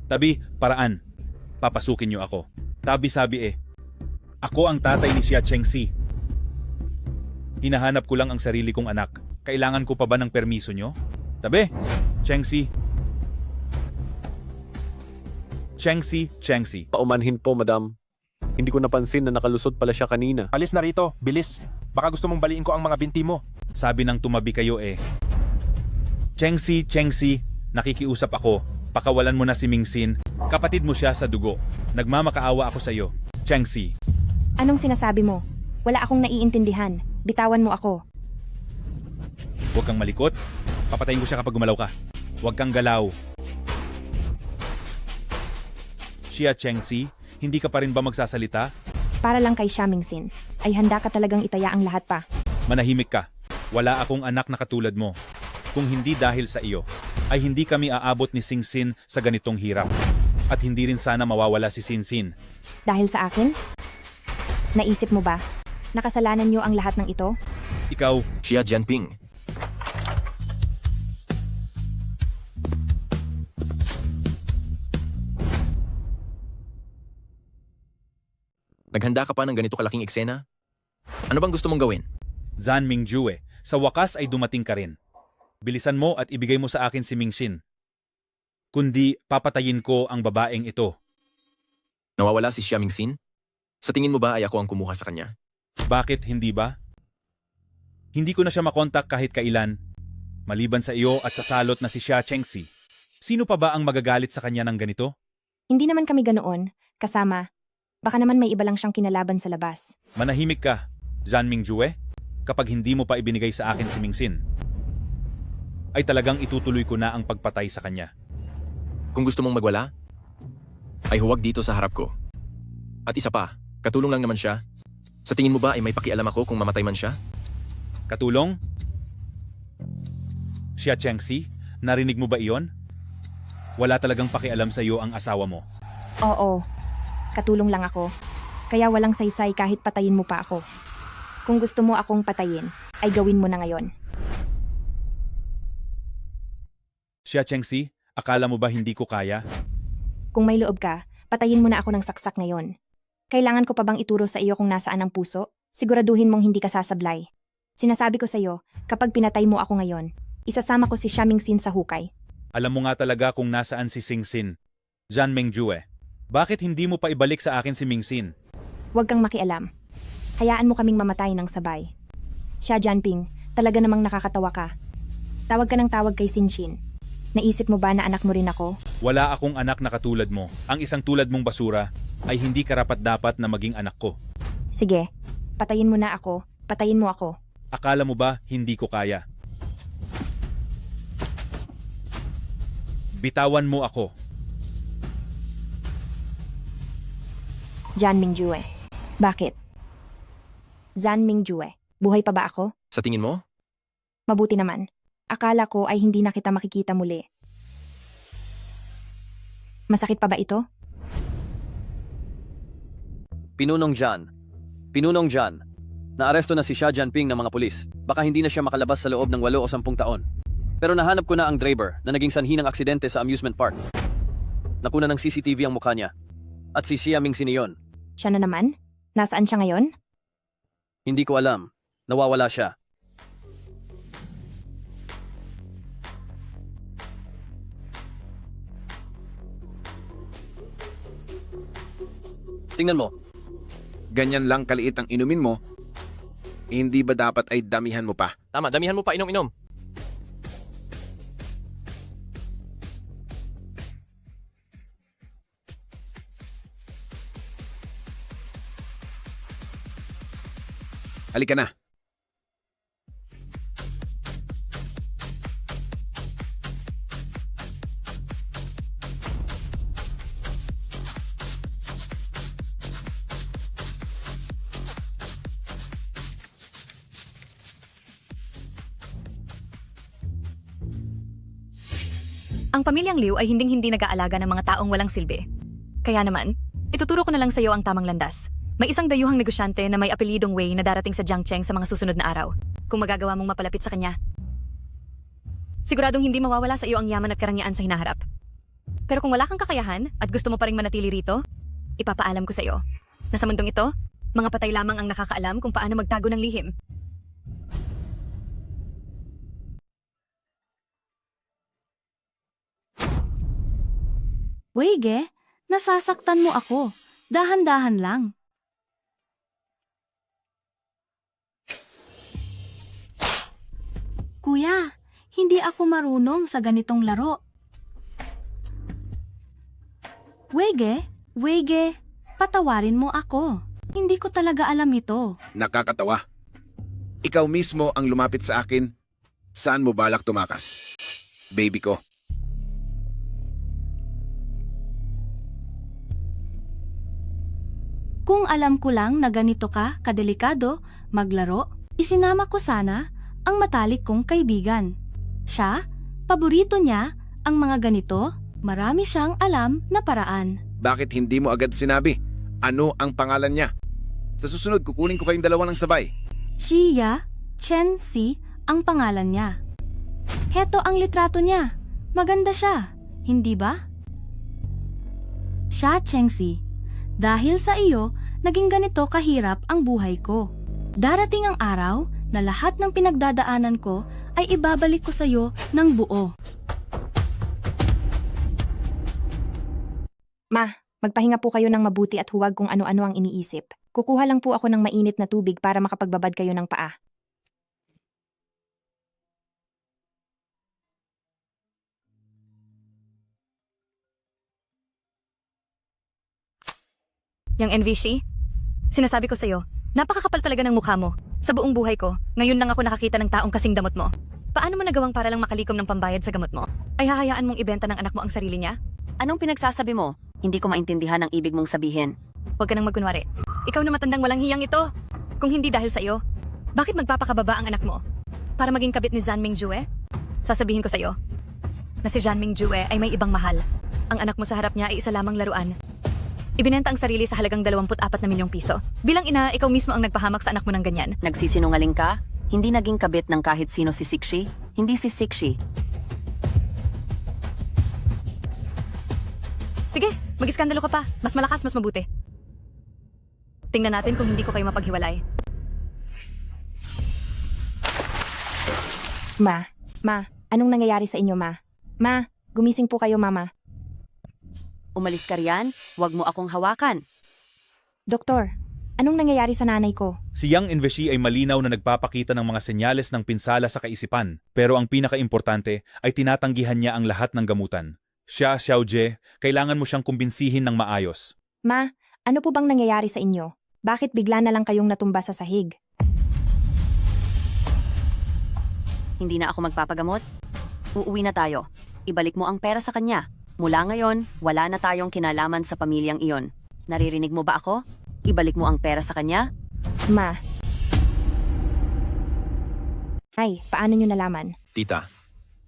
Tabi, paraan. Papasukin niyo ako. Tabi sabi eh. Ako ang tatay ni Xia Chengxi. Hinahanap ko lang ang sarili kong anak. Kailangan ko pa ba ng permiso niyo? Tabi, Chengxi. Chengxi. Paumanhin po, madam. Hindi ko napansin na nakalusot pala siya kanina. Alis na rito, bilis. Baka gusto mong baliin ko ang mga binti mo. Sabi nang tumabi kayo eh. Chengxi, nakikiusap ako. Pakawalan mo na si Mingxin. Kapatid mo siya sa dugo. Nagmamakaawa ako sa iyo. Chengxi. Anong sinasabi mo? Wala akong naiintindihan. Bitawan mo ako. Huwag kang malikot. Papatayin ko siya kapag gumalaw ka. Huwag kang galaw. Xia Chengxi, hindi ka pa rin ba magsasalita? Para lang kay Xia Mingxin, ay handa ka talagang itaya ang lahat pa. Manahimik ka. Wala akong anak na katulad mo. Kung hindi dahil sa iyo, ay hindi kami aabot ni Singxin sa ganitong hirap. At hindi rin sana mawawala si Sinsin. Dahil sa akin? Naisip mo ba? Nakasalanan niyo ang lahat ng ito? Ikaw, Xia Jianping. Naghanda ka pa ng ganito kalaking eksena? Ano bang gusto mong gawin? Zan Mingjue, sa wakas ay dumating ka rin. Bilisan mo at ibigay mo sa akin si Mingxin. Kundi papatayin ko ang babaeng ito. Nawawala si Xia Mingxin? Sa tingin mo ba ay ako ang kumuha sa kanya? Bakit hindi ba? Hindi ko na siya makontak kahit kailan. Maliban sa iyo at sa salot na si Xia Chengxi. Sino pa ba ang magagalit sa kanya ng ganito? Hindi naman kami ganoon, kasama. Baka naman may iba lang siyang kinalaban sa labas. Manahimik ka, Zan Mingjue, kapag hindi mo pa ibinigay sa akin si Mingxin. Ay talagang itutuloy ko na ang pagpatay sa kanya. Kung gusto mong magwala, ay huwag dito sa harap ko. At isa pa, katulong lang naman siya. Sa tingin mo ba ay may pakialam ako kung mamatay man siya? Katulong? Xia Chengxi, narinig mo ba iyon? Wala talagang pakialam sa iyo ang asawa mo. Oo, katulong lang ako. Kaya walang saysay kahit patayin mo pa ako. Kung gusto mo akong patayin, ay gawin mo na ngayon. Xia Chengxi, akala mo ba hindi ko kaya? Kung may loob ka, patayin mo na ako ng saksak ngayon. Kailangan ko pa bang ituro sa iyo kung nasaan ang puso? Siguraduhin mong hindi ka sasablay. Sinasabi ko sa iyo, kapag pinatay mo ako ngayon, isasama ko si Xia Mingxin sa hukay. Alam mo nga talaga kung nasaan si Singxin. Zan Mingjue, bakit hindi mo pa ibalik sa akin si Mingxin? Huwag kang makialam. Hayaan mo kaming mamatay ng sabay. Xia Jianping, talaga namang nakakatawa ka. Tawag ka ng tawag kay Sinxin. Naisip mo ba na anak mo rin ako? Wala akong anak na katulad mo. Ang isang tulad mong basura ay hindi karapat-dapat na maging anak ko. Sige, patayin mo na ako, patayin mo ako. Akala mo ba hindi ko kaya? Bitawan mo ako. Zan Mingjue. Bakit? Zan Mingjue, buhay pa ba ako? Sa tingin mo? Mabuti naman. Akala ko ay hindi na kita makikita muli. Masakit pa ba ito? Pinunong Jan. Naaresto na si Xia Jianping ng mga pulis. Baka hindi na siya makalabas sa loob ng 8 o 10 taon. Pero nahanap ko na ang driver na naging sanhi ng aksidente sa amusement park. Nakuna ng CCTV ang mukha niya. At si Xia Mingxin iyon. Siya na naman? Nasaan siya ngayon? Hindi ko alam. Nawawala siya. Tingnan mo. Ganyan lang kaliit ang inumin mo, hindi ba dapat ay damihan mo pa? Tama, damihan mo pa inom-inom. Halika na. Ang pamilyang Liu ay hinding-hindi nag-aalaga ng mga taong walang silbi. Kaya naman, ituturo ko na lang sa iyo ang tamang landas. May isang dayuhang negosyante na may apelidong Wei na darating sa Jiangcheng sa mga susunod na araw. Kung magagawa mong mapalapit sa kanya, siguradong hindi mawawala sa iyo ang yaman at karangyaan sa hinaharap. Pero kung wala kang kakayahan at gusto mo pa ring manatili rito, ipapaalam ko sa iyo na sa mundong ito, mga patay lamang ang nakakaalam kung paano magtago ng lihim. Weige, nasasaktan mo ako. Dahan-dahan lang. Kuya, hindi ako marunong sa ganitong laro. Weige, patawarin mo ako. Hindi ko talaga alam ito. Nakakatawa. Ikaw mismo ang lumapit sa akin. Saan mo balak tumakas? Baby ko. Kung alam ko lang na ganito ka kadelikado maglaro, isinama ko sana ang matalik kong kaibigan. Siya, paborito niya ang mga ganito, marami siyang alam na paraan. Bakit hindi mo agad sinabi? Ano ang pangalan niya? Sa susunod, kukunin ko kayong dalawa ng sabay. Xia Chenxi ang pangalan niya. Heto ang litrato niya. Maganda siya, hindi ba? Xia Chenxi, dahil sa iyo, naging ganito kahirap ang buhay ko. Darating ang araw na lahat ng pinagdadaanan ko ay ibabalik ko sa iyo ng buo. Ma, magpahinga po kayo ng mabuti at huwag kung ano-ano ang iniisip. Kukuha lang po ako ng mainit na tubig para makapagbabad kayo ng paa. Yang NVC, sinasabi ko sa'yo, napakakapal talaga ng mukha mo. Sa buong buhay ko, ngayon lang ako nakakita ng taong kasing damot mo. Paano mo nagawang para lang makalikom ng pambayad sa gamot mo? Ay hahayaan mong ibenta ng anak mo ang sarili niya? Anong pinagsasabi mo? Hindi ko maintindihan ang ibig mong sabihin. Huwag ka nang magkunwari. Ikaw na matandang walang hiyang ito. Kung hindi dahil sa iyo, bakit magpapakababa ang anak mo? Para maging kabit ni Zhan Mingjue? Sasabihin ko sa iyo na si Zhan Mingjue ay may ibang mahal. Ang anak mo sa harap niya ay isa lamang laruan. Ibinenta ang sarili sa halagang 24 na milyong piso. Bilang ina, ikaw mismo ang nagpahamak sa anak mo ng ganyan. Nagsisinungaling ka? Hindi naging kabit ng kahit sino si Sixi? Hindi si Sixi. Sige, mag-iskandalo ka pa. Mas malakas, mas mabuti. Tingnan natin kung hindi ko kayo mapaghiwalay. Ma, anong nangyayari sa inyo, Ma? Ma, gumising po kayo, Mama. Umalis ka riyan, huwag mo akong hawakan. Doktor, anong nangyayari sa nanay ko? Si Yang Inveshi ay malinaw na nagpapakita ng mga senyales ng pinsala sa kaisipan, pero ang pinakaimportante ay tinatanggihan niya ang lahat ng gamutan. Siya, Xiaojie, kailangan mo siyang kumbinsihin ng maayos. Ma, ano po bang nangyayari sa inyo? Bakit bigla na lang kayong natumba sa sahig? Hindi na ako magpapagamot? Uuwi na tayo. Ibalik mo ang pera sa kanya. Mula ngayon, wala na tayong kinalaman sa pamilyang iyon. Naririnig mo ba ako? Ibalik mo ang pera sa kanya? Ma. Ay, paano nyo nalaman? Tita,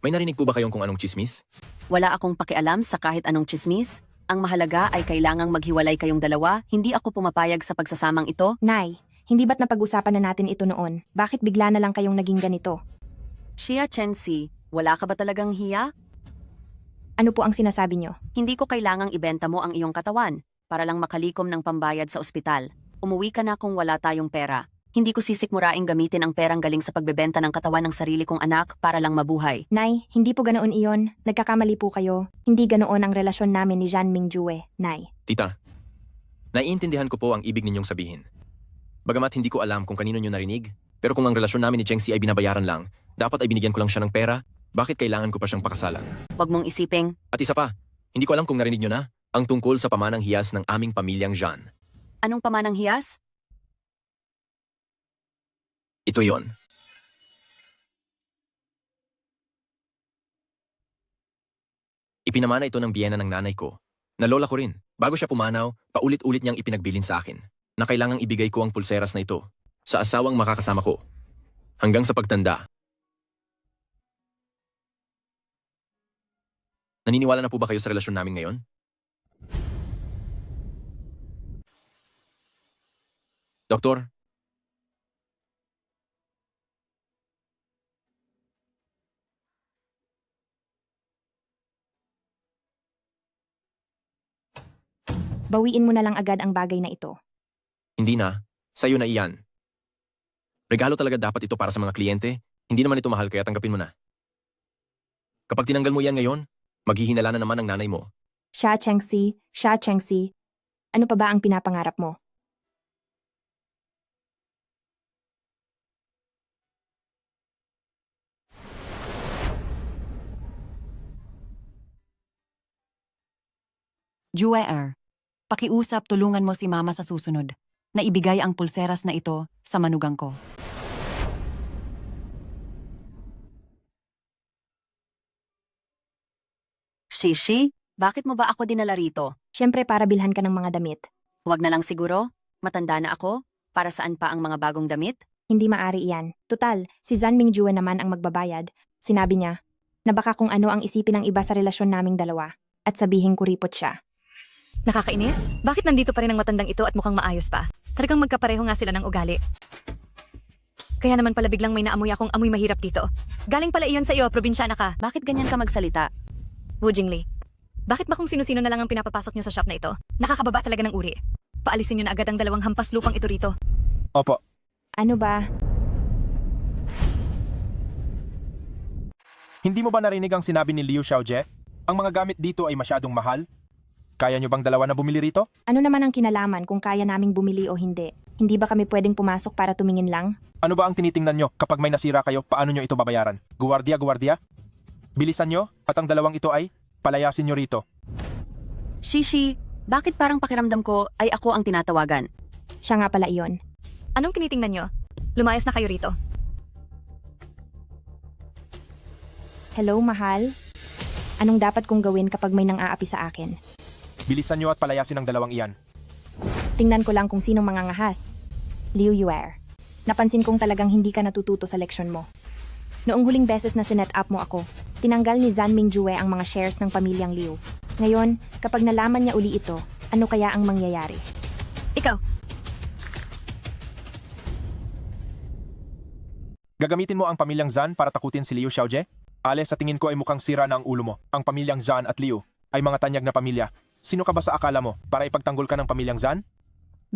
may narinig po ba kayong kung anong chismis? Wala akong pakialam sa kahit anong chismis. Ang mahalaga ay kailangang maghiwalay kayong dalawa. Hindi ako pumapayag sa pagsasamang ito. Nay, hindi ba't napag-usapan na natin ito noon? Bakit bigla na lang kayong naging ganito? Xia Chenxi, wala ka ba talagang hiya? Ano po ang sinasabi nyo? Hindi ko kailangang ibenta mo ang iyong katawan para lang makalikom ng pambayad sa ospital. Umuwi ka na kung wala tayong pera. Hindi ko sisikmuraing gamitin ang perang galing sa pagbebenta ng katawan ng sarili kong anak para lang mabuhay. Nay, hindi po ganoon iyon. Nagkakamali po kayo. Hindi ganoon ang relasyon namin ni Zhan Mingjue, Nay. Tita, naiintindihan ko po ang ibig ninyong sabihin. Bagamat hindi ko alam kung kanino nyo narinig, pero kung ang relasyon namin ni Chengxi ay binabayaran lang, dapat ay binigyan ko lang siya ng pera, bakit kailangan ko pa siyang pakasalan? Huwag mong isiping. At isa pa, hindi ko alam kung narinig nyo na, ang tungkol sa pamanang hiyas ng aming pamilyang Zhan. Anong pamanang hiyas? Ito yon. Ipinamana ito ng biyena ng nanay ko. Na lola ko rin. Bago siya pumanaw, paulit-ulit niyang ipinagbilin sa akin na kailangang ibigay ko ang pulseras na ito sa asawang makakasama ko. Hanggang sa pagtanda. Naniniwala na po ba kayo sa relasyon namin ngayon? Doktor? Bawiin mo na lang agad ang bagay na ito. Hindi na. Sa'yo na iyan. Regalo talaga dapat ito para sa mga kliyente. Hindi naman ito mahal kaya tanggapin mo na. Kapag tinanggal mo yan ngayon, maghihinala na naman ang nanay mo. Xia Chengxi, ano pa ba ang pinapangarap mo? Jue pakiusap tulungan mo si Mama sa susunod na ibigay ang pulseras na ito sa manugang ko. Shishi, bakit mo ba ako dinala rito? Siyempre para bilhan ka ng mga damit. Huwag na lang siguro, matanda na ako, para saan pa ang mga bagong damit? Hindi maari iyan. Tutal, si Zan Mingjue naman ang magbabayad. Sinabi niya na baka kung ano ang isipin ng iba sa relasyon naming dalawa at sabihin kuripot siya. Nakakainis? Bakit nandito pa rin ang matandang ito at mukhang maayos pa? Talagang magkapareho nga sila ng ugali. Kaya naman pala biglang may naamoy akong amoy mahirap dito. Galing pala iyon sa iyo, probinsyana ka. Bakit ganyan ka magsalita? Wu Jingli, bakit ba kung sino-sino na lang ang pinapapasok niyo sa shop na ito? Nakakababa talaga ng uri. Paalisin niyo na agad ang 2 hampas lupang ito rito. Opo. Ano ba? Hindi mo ba narinig ang sinabi ni Liu Xiaojie? Ang mga gamit dito ay masyadong mahal? Kaya nyo bang dalawa na bumili rito? Ano naman ang kinalaman kung kaya naming bumili o hindi? Hindi ba kami pwedeng pumasok para tumingin lang? Ano ba ang tinitingnan nyo kapag may nasira kayo, paano nyo ito babayaran? Guwardiya? Bilisan nyo at ang 2 ito ay palayasin nyo rito. Shishi, bakit parang pakiramdam ko ay ako ang tinatawagan? Siya nga pala iyon. Anong tinitingnan niyo? Lumayas na kayo rito. Hello, mahal? Anong dapat kong gawin kapag may nang-aapi sa akin? Bilisan nyo at palayasin ang 2 iyan. Tingnan ko lang kung sino mangangahas. Liu Yuer. Napansin kong talagang hindi ka natututo sa leksyon mo. Noong huling beses na sinet up mo ako, tinanggal ni Zan Mingjue ang mga shares ng pamilyang Liu. Ngayon, kapag nalaman niya uli ito, ano kaya ang mangyayari? Ikaw. Gagamitin mo ang pamilyang Zan para takutin si Liu Xiaojie? Ale, sa tingin ko ay mukhang sira na ang ulo mo. Ang pamilyang Zan at Liu ay mga tanyag na pamilya. Sino ka ba sa akala mo para ipagtanggol ka ng pamilyang Zan?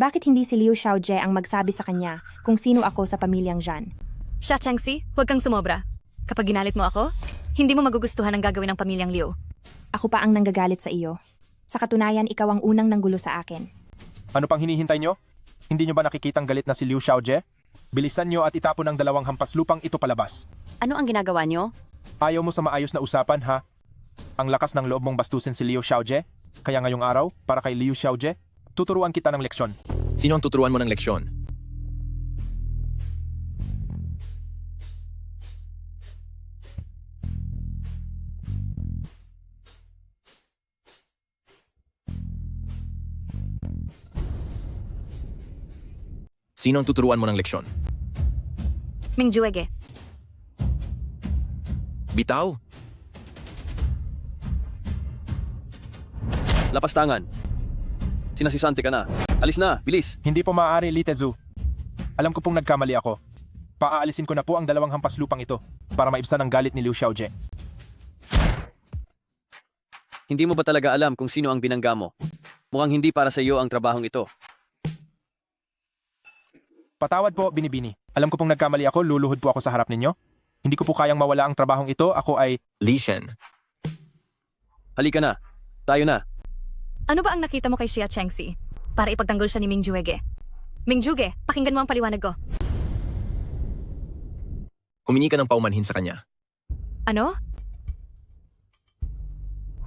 Bakit hindi si Liu Xiaojie ang magsabi sa kanya kung sino ako sa pamilyang Zhan? Xia Chengxi, huwag kang sumobra. Kapag ginalit mo ako, hindi mo magugustuhan ang gagawin ng pamilyang Liu. Ako pa ang nanggagalit sa iyo. Sa katunayan, ikaw ang unang nanggulo sa akin. Ano pang hinihintay nyo? Hindi nyo ba nakikitang galit na si Liu Xiaojie? Bilisan nyo at itapon ang 2 hampas lupang ito palabas. Ano ang ginagawa nyo? Ayaw mo sa maayos na usapan, ha? Ang lakas ng loob mong bastusin si Liu Xiaojie? Kaya ngayong araw, para kay Liu Xiaojie, tuturuan kita ng leksyon. Sino ang tuturuan mo ng leksyon? Sino ang tuturuan mo ng leksyon? Mingjuege. Bitaw! Lapas tangan. Sinasisante ka na. Alis na, bilis. Hindi po maaari, Li Tezu. Alam ko pong nagkamali ako. Paaalisin ko na po ang 2 hampas lupang ito para maibsan ang galit ni Liu Xiaojie. Hindi mo ba talaga alam kung sino ang binangga mo? Mukhang hindi para sa iyo ang trabahong ito. Patawad po, Binibini. Alam ko pong nagkamali ako, luluhod po ako sa harap ninyo. Hindi ko po kayang mawala ang trabahong ito, ako ay... Li Shen. Halika na. Tayo na. Ano ba ang nakita mo kay Xia Chengxi? Para ipagtanggol siya ni Mingjuege. Mingjuege, pakinggan mo ang paliwanag ko. Humingi ka ng paumanhin sa kanya. Ano?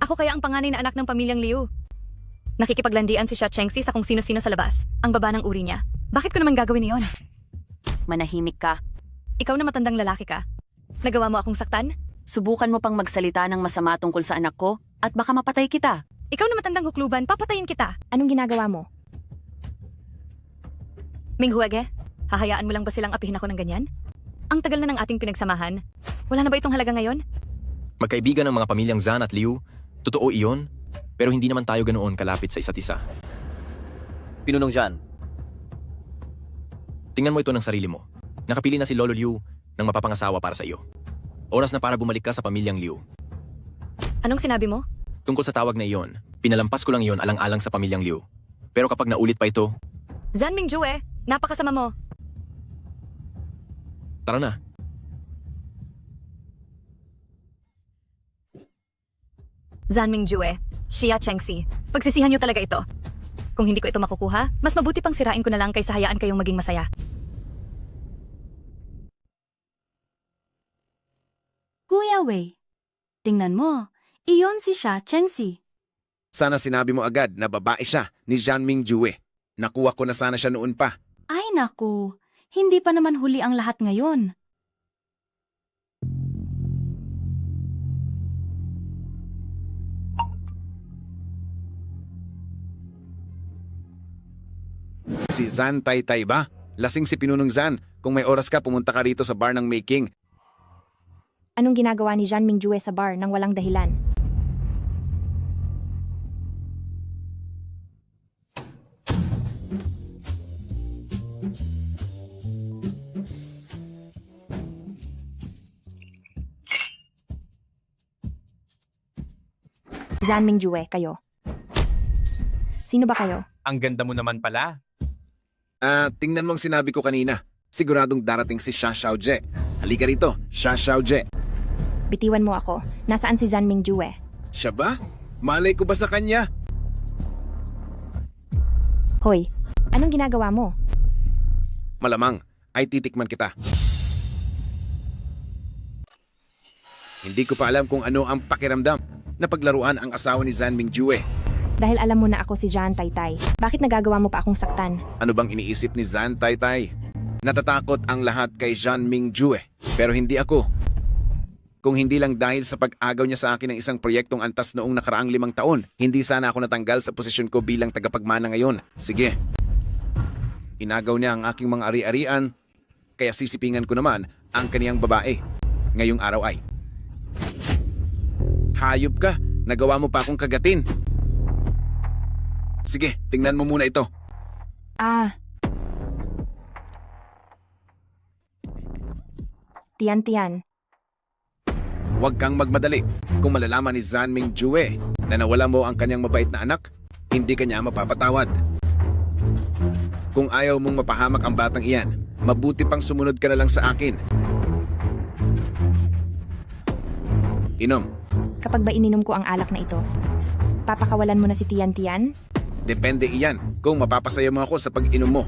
Ako kaya ang panganay na anak ng pamilyang Liu. Nakikipaglandian si Xia Chengxi sa kung sino-sino sa labas. Ang baba ng uri niya. Bakit ko naman gagawin iyon? Manahimik ka. Ikaw na matandang lalaki ka. Nagawa mo akong saktan? Subukan mo pang magsalita ng masama tungkol sa anak ko at baka mapatay kita. Ikaw na matandang hukluban, papatayin kita. Anong ginagawa mo? Ming Huwege, hahayaan mo lang ba silang apihin ako ng ganyan? Ang tagal na ng ating pinagsamahan. Wala na ba itong halaga ngayon? Magkaibigan ng mga pamilyang Zan at Liu, totoo iyon, pero hindi naman tayo ganoon kalapit sa isa't isa. Pinunong Jean, Tingnan mo ito ng sarili mo. Nakapili na si Lolo Liu ng mapapangasawa para sa iyo. Oras na para bumalik ka sa pamilyang Liu. Anong sinabi mo? Tungkol sa tawag na iyon, pinalampas ko lang iyon alang-alang sa pamilyang Liu. Pero kapag naulit pa ito, Zan Mingjue, napakasama mo. tara na. Zan Mingjue, Xia Chengxi, pagsisihan niyo talaga ito. Kung hindi ko ito makukuha, mas mabuti pang sirain ko na lang kaysa hayaan kayong maging masaya. Kuya Wei, tingnan mo, iyon si Xia Chengxi. Sana sinabi mo agad na babae siya ni Jean Mingjue. Nakuha ko na sana siya noon pa. Ay naku, hindi pa naman huli ang lahat ngayon. Si Zan Taytay ba? Lasing si Pinunong Zan. Kung may oras ka, pumunta ka rito sa bar ng Making. Anong ginagawa ni Jean Mingjue sa bar nang walang dahilan? Jean Mingjue, kayo. Sino ba kayo? Ang ganda mo naman pala. Tingnan mo ang sinabi ko kanina. Siguradong darating si Xia Xiaojie. Halika rito, Xia Xiaojie. Bitiwan mo ako. Nasaan si Jean Mingjue? Siya ba? Malay ko ba sa kanya? Hoy, anong ginagawa mo? Malamang ay titikman kita. Hindi ko pa alam kung ano ang pakiramdam na paglaruan ang asawa ni Zan Mingjue. Dahil alam mo na ako si Jean Taytay, bakit nagagawa mo pa akong saktan? Ano bang iniisip ni Zan Taytay? Natatakot ang lahat kay Jean Mingjue, pero hindi ako. Kung hindi lang dahil sa pag-agaw niya sa akin ng isang proyektong antas noong nakaraang 5 taon, hindi sana ako natanggal sa posisyon ko bilang tagapagmana ngayon. Sige. Inagaw niya ang aking mga ari-arian, kaya sisipingan ko naman ang kaniyang babae. Ngayong araw ay. Hayop ka, nagawa mo pa akong kagatin. Sige, tingnan mo muna ito. Tiyan-tiyan. Huwag kang magmadali. Kung malalaman ni Zan Mingjue na nawala mo ang kanyang mabait na anak, hindi kanya mapapatawad. Kung ayaw mong mapahamak ang batang iyan, mabuti pang sumunod ka na lang sa akin. Inom. Kapag ba ininom ko ang alak na ito, papakawalan mo na si Tiyan-tiyan? Depende iyan kung mapapasaya mo ako sa pag-inom mo.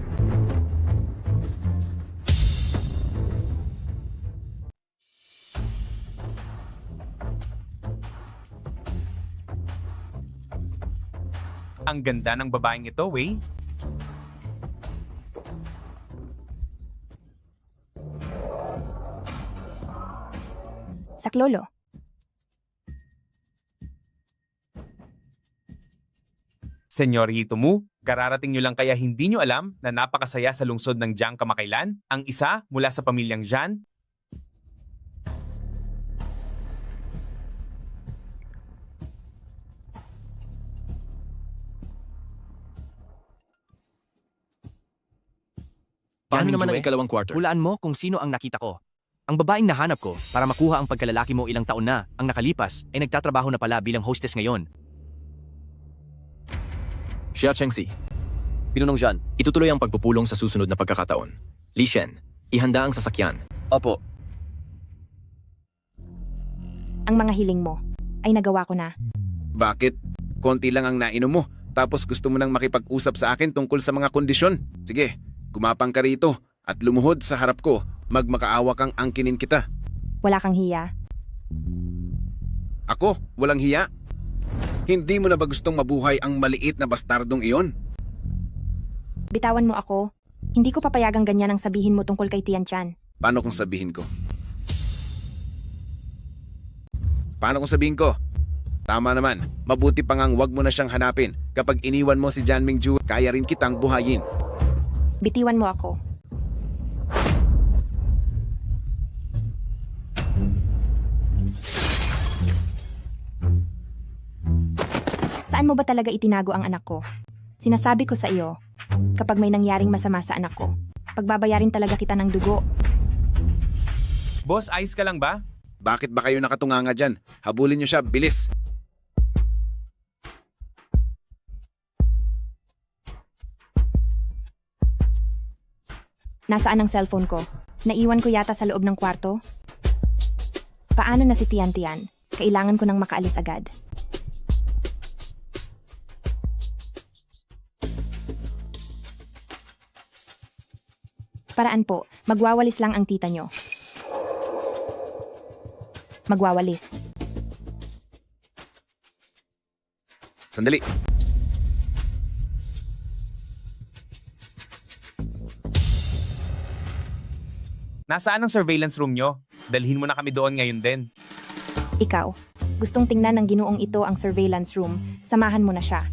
Ang ganda ng babaeng ito, Wei. Saklolo. Senyorito Mu, kararating nyo lang kaya hindi nyo alam na napakasaya sa lungsod ng Jiang kamakailan? Ang isa mula sa pamilyang Zhan? Paano naman ang Mingjue, ikalawang quarter? Hulaan mo kung sino ang nakita ko. Ang babaeng nahanap ko para makuha ang pagkalalaki mo ilang taon na ang nakalipas ay nagtatrabaho na pala bilang hostess ngayon. Xia Chengxi, Pinunong Jean. itutuloy ang pagpupulong sa susunod na pagkakataon. Li Shen, ihanda ang sasakyan. Opo. Ang mga hiling mo ay nagawa ko na. Bakit? Konti lang ang nainom mo, tapos gusto mo nang makipag-usap sa akin tungkol sa mga kondisyon. Sige, gumapang ka rito at lumuhod sa harap ko. Magmakaawa kang angkinin kita. Wala kang hiya. Ako? Walang hiya? Hindi mo na ba gustong mabuhay ang maliit na bastardong iyon? Bitawan mo ako. Hindi ko papayagang ganyan ang sabihin mo tungkol kay Tian Chan. Paano kung sabihin ko? Paano kung sabihin ko? Tama naman, mabuti pa ngang wag mo na siyang hanapin. Kapag iniwan mo si Jan Mingju, kaya rin kitang buhayin. Bitiwan mo ako. Saan mo ba talaga itinago ang anak ko? Sinasabi ko sa iyo, kapag may nangyaring masama sa anak ko, pagbabayarin talaga kita ng dugo. Boss, ayos ka lang ba? Bakit ba kayo nakatunganga dyan? Habulin niyo siya, bilis! Nasaan ang cellphone ko? Naiwan ko yata sa loob ng kwarto? Paano na si Tian Tian? Kailangan ko nang makaalis agad. Paraan po, magwawalis lang ang tita nyo. Magwawalis. Sandali. Nasaan ang surveillance room nyo? Dalhin mo na kami doon ngayon din. Ikaw, gustong tingnan ng ginoong ito ang surveillance room, samahan mo na siya.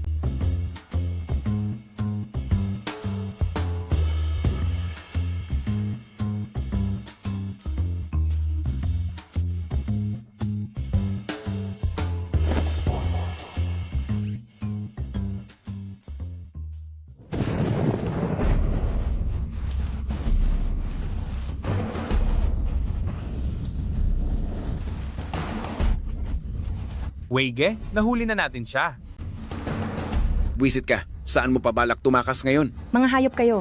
Weige, nahuli na natin siya. Buisit ka, saan mo pa balak tumakas ngayon? Mga hayop kayo.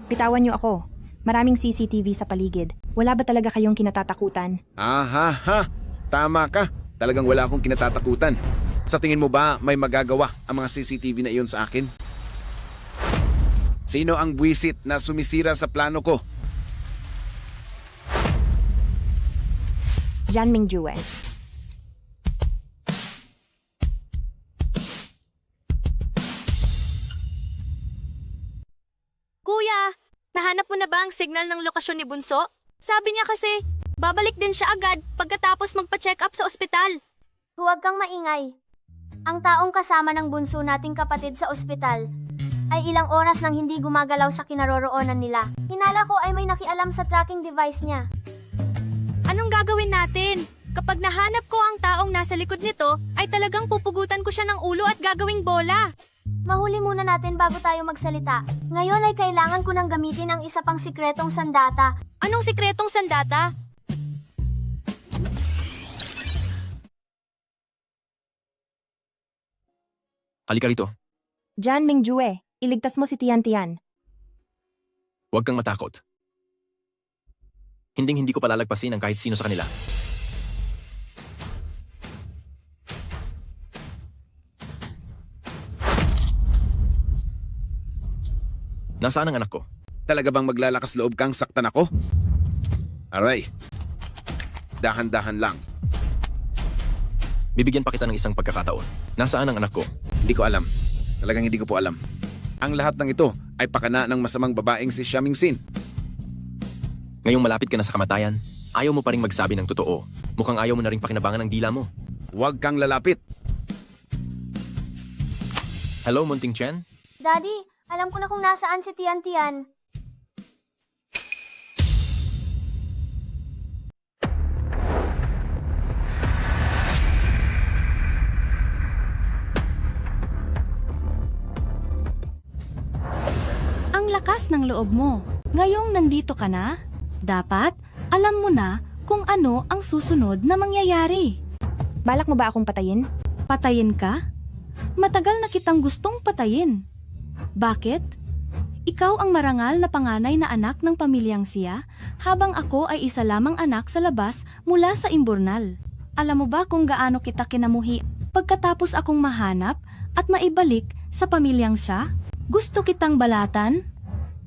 Bitawan niyo ako. Maraming CCTV sa paligid. Wala ba talaga kayong kinatatakutan? Ha? Tama ka. Talagang wala akong kinatatakutan. Sa tingin mo ba may magagawa ang mga CCTV na iyon sa akin? Sino ang buwisit na sumisira sa plano ko? Jan Mingjue. Kuya, nahanap mo na ba ang signal ng lokasyon ni Bunso? Sabi niya kasi, babalik din siya agad pagkatapos magpa-check up sa ospital. Huwag kang maingay. Ang taong kasama ng bunso nating kapatid sa ospital ay ilang oras nang hindi gumagalaw sa kinaroroonan nila. Hinala ko ay may nakialam sa tracking device niya. Anong gagawin natin? Kapag nahanap ko ang taong nasa likod nito, ay talagang pupugutan ko siya ng ulo at gagawing bola. Mahuli muna natin bago tayo magsalita. Ngayon ay kailangan ko nang gamitin ang isa pang sikretong sandata. Anong sikretong sandata? Halika rito. Jan Mingjue, iligtas mo si Tian Tian. Huwag kang matakot. Hindi ko palalagpasin ang kahit sino sa kanila. Nasaan ang anak ko? Talaga bang maglalakas loob kang saktan ako? Aray. Dahan-dahan lang. Bibigyan pa kita ng isang pagkakataon. Nasaan ang anak ko? Hindi ko alam. Talagang hindi ko po alam. Ang lahat ng ito ay pakana ng masamang babaeng si Xia Mingxin. Ngayong malapit ka na sa kamatayan, ayaw mo pa ring magsabi ng totoo. Mukhang ayaw mo na ring pakinabangan ng dila mo. Huwag kang lalapit. Hello, Munting Chen? Daddy, alam ko na kung nasaan si Tian Tian. Ang lakas ng loob mo. Ngayong nandito ka na, dapat alam mo na kung ano ang susunod na mangyayari. Balak mo ba akong patayin? Patayin ka? Matagal na kitang gustong patayin. Bakit? Ikaw ang marangal na panganay na anak ng pamilyang Xia, habang ako ay isa lamang anak sa labas mula sa imburnal. Alam mo ba kung gaano kita kinamuhi pagkatapos akong mahanap at maibalik sa pamilyang Xia? Gusto kitang balatan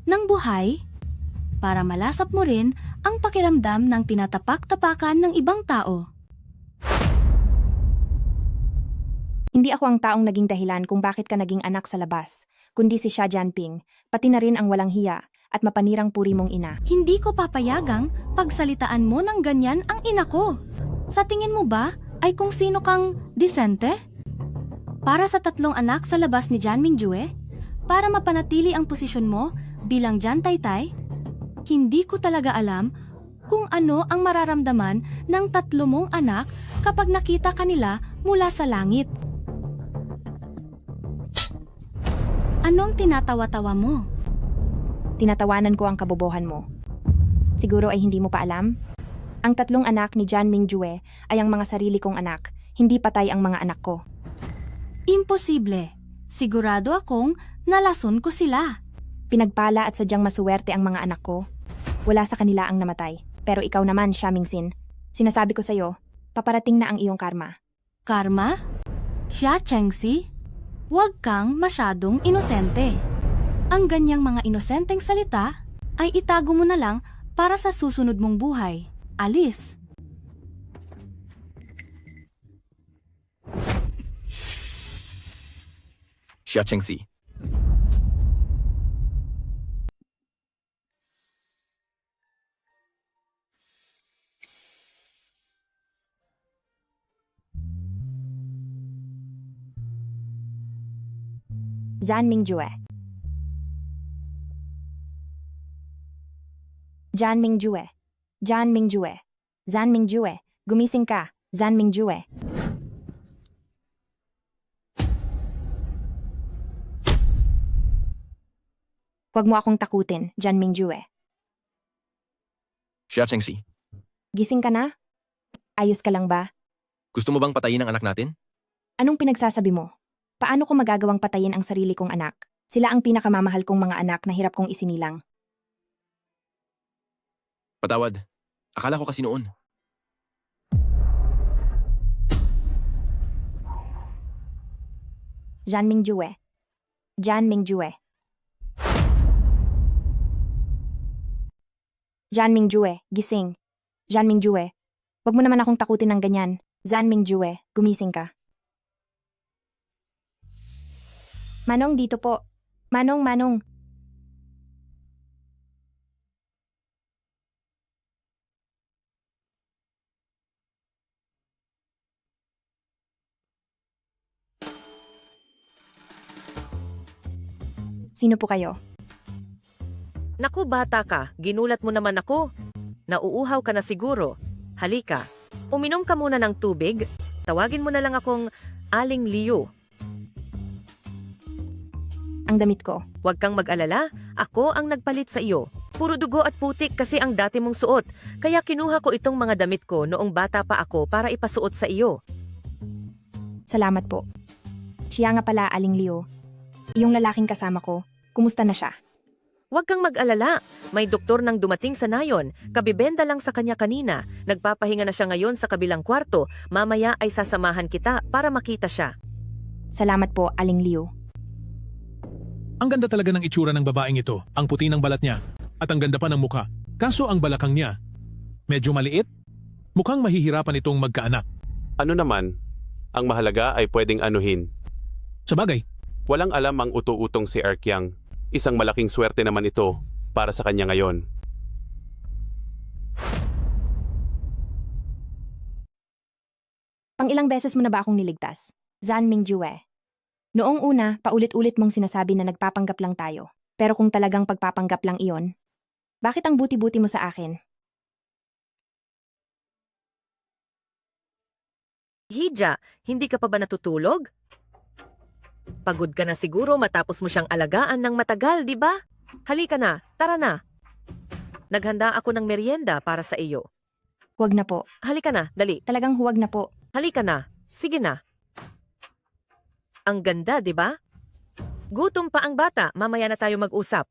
ng buhay para malasap mo rin ang pakiramdam ng tinatapak-tapakan ng ibang tao. Hindi ako ang taong naging dahilan kung bakit ka naging anak sa labas, kundi si Xia Jianping, pati na rin ang walang hiya at mapanirang puri mong ina. Hindi ko papayagang pagsalitaan mo ng ganyan ang ina ko. Sa tingin mo ba ay kung sino kang disente? Para sa 3 anak sa labas ni Jan Mingjue? Para mapanatili ang posisyon mo bilang Jan Taytay? Hindi ko talaga alam kung ano ang mararamdaman ng 3 mong anak kapag nakita kanila mula sa langit. Anong tinatawa-tawa mo? Tinatawanan ko ang kabobohan mo. Siguro ay hindi mo pa alam? Ang 3 anak ni Jan Mingjue ay ang mga sarili kong anak, hindi patay ang mga anak ko. Imposible. Sigurado akong nalason ko sila. Pinagpala at sadyang masuwerte ang mga anak ko. Wala sa kanila ang namatay. Pero ikaw naman, Xia Mingxin. Sinasabi ko sa'yo, paparating na ang iyong karma. Karma? Xia Chengxi? Huwag kang masyadong inosente. Ang ganyang mga inosenteng salita ay itago mo na lang para sa susunod mong buhay. Alis. Xia Chengxi. Jan Mingjue. Jan Mingjue. Jan Mingjue. Jan Mingjue. Gumising ka, Jan Mingjue. Huwag mo akong takutin, Jan Mingjue. Xia Chengxi. Gising ka na? Ayos ka lang ba? Gusto mo bang patayin ang anak natin? Anong pinagsasabi mo? Paano ko magagawang patayin ang sarili kong anak? Sila ang pinakamamahal kong mga anak na hirap kong isinilang. Patawad. Akala ko kasi noon. Jan Mingjue. Jan Mingjue. Jan Mingjue, gising. Jan Mingjue, wag mo naman akong takutin ng ganyan. Jan Mingjue, gumising ka. Manong, dito po. Manong, Manong. Sino po kayo? Naku bata ka, ginulat mo naman ako. Nauuhaw ka na siguro. Halika, uminom ka muna ng tubig. Tawagin mo na lang akong Aling Liu. Ang damit ko. Huwag kang mag-alala, ako ang nagpalit sa iyo. Puro dugo at putik kasi ang dati mong suot. Kaya kinuha ko itong mga damit ko noong bata pa ako para ipasuot sa iyo. Salamat po. Siya nga pala, Aling Liu. Yung lalaking kasama ko, kumusta na siya? Huwag kang mag-alala. May doktor nang dumating sa nayon. Kabibenda lang sa kanya kanina. Nagpapahinga na siya ngayon sa kabilang kwarto. Mamaya ay sasamahan kita para makita siya. Salamat po, Aling Liu. Ang ganda talaga ng itsura ng babaeng ito. Ang puti ng balat niya. At ang ganda pa ng mukha. Kaso ang balakang niya, medyo maliit. Mukhang mahihirapan itong magkaanak. Ano naman, ang mahalaga ay pwedeng anuhin. Sabagay. Walang alam ang utu-utong si Erkyang. Isang malaking swerte naman ito para sa kanya ngayon. Pang-ilang beses mo na ba akong niligtas? Jan Mingjue. Noong una, paulit-ulit mong sinasabi na nagpapanggap lang tayo. Pero kung talagang pagpapanggap lang iyon, bakit ang buti-buti mo sa akin? Hija, hindi ka pa ba natutulog? Pagod ka na siguro matapos mo siyang alagaan ng matagal, di ba? Halika na, tara na. Naghanda ako ng merienda para sa iyo. Huwag na po. Halika na, dali. Talagang huwag na po. Halika na, sige na. Ang ganda, di ba? Gutom pa ang bata, mamaya na tayo mag-usap.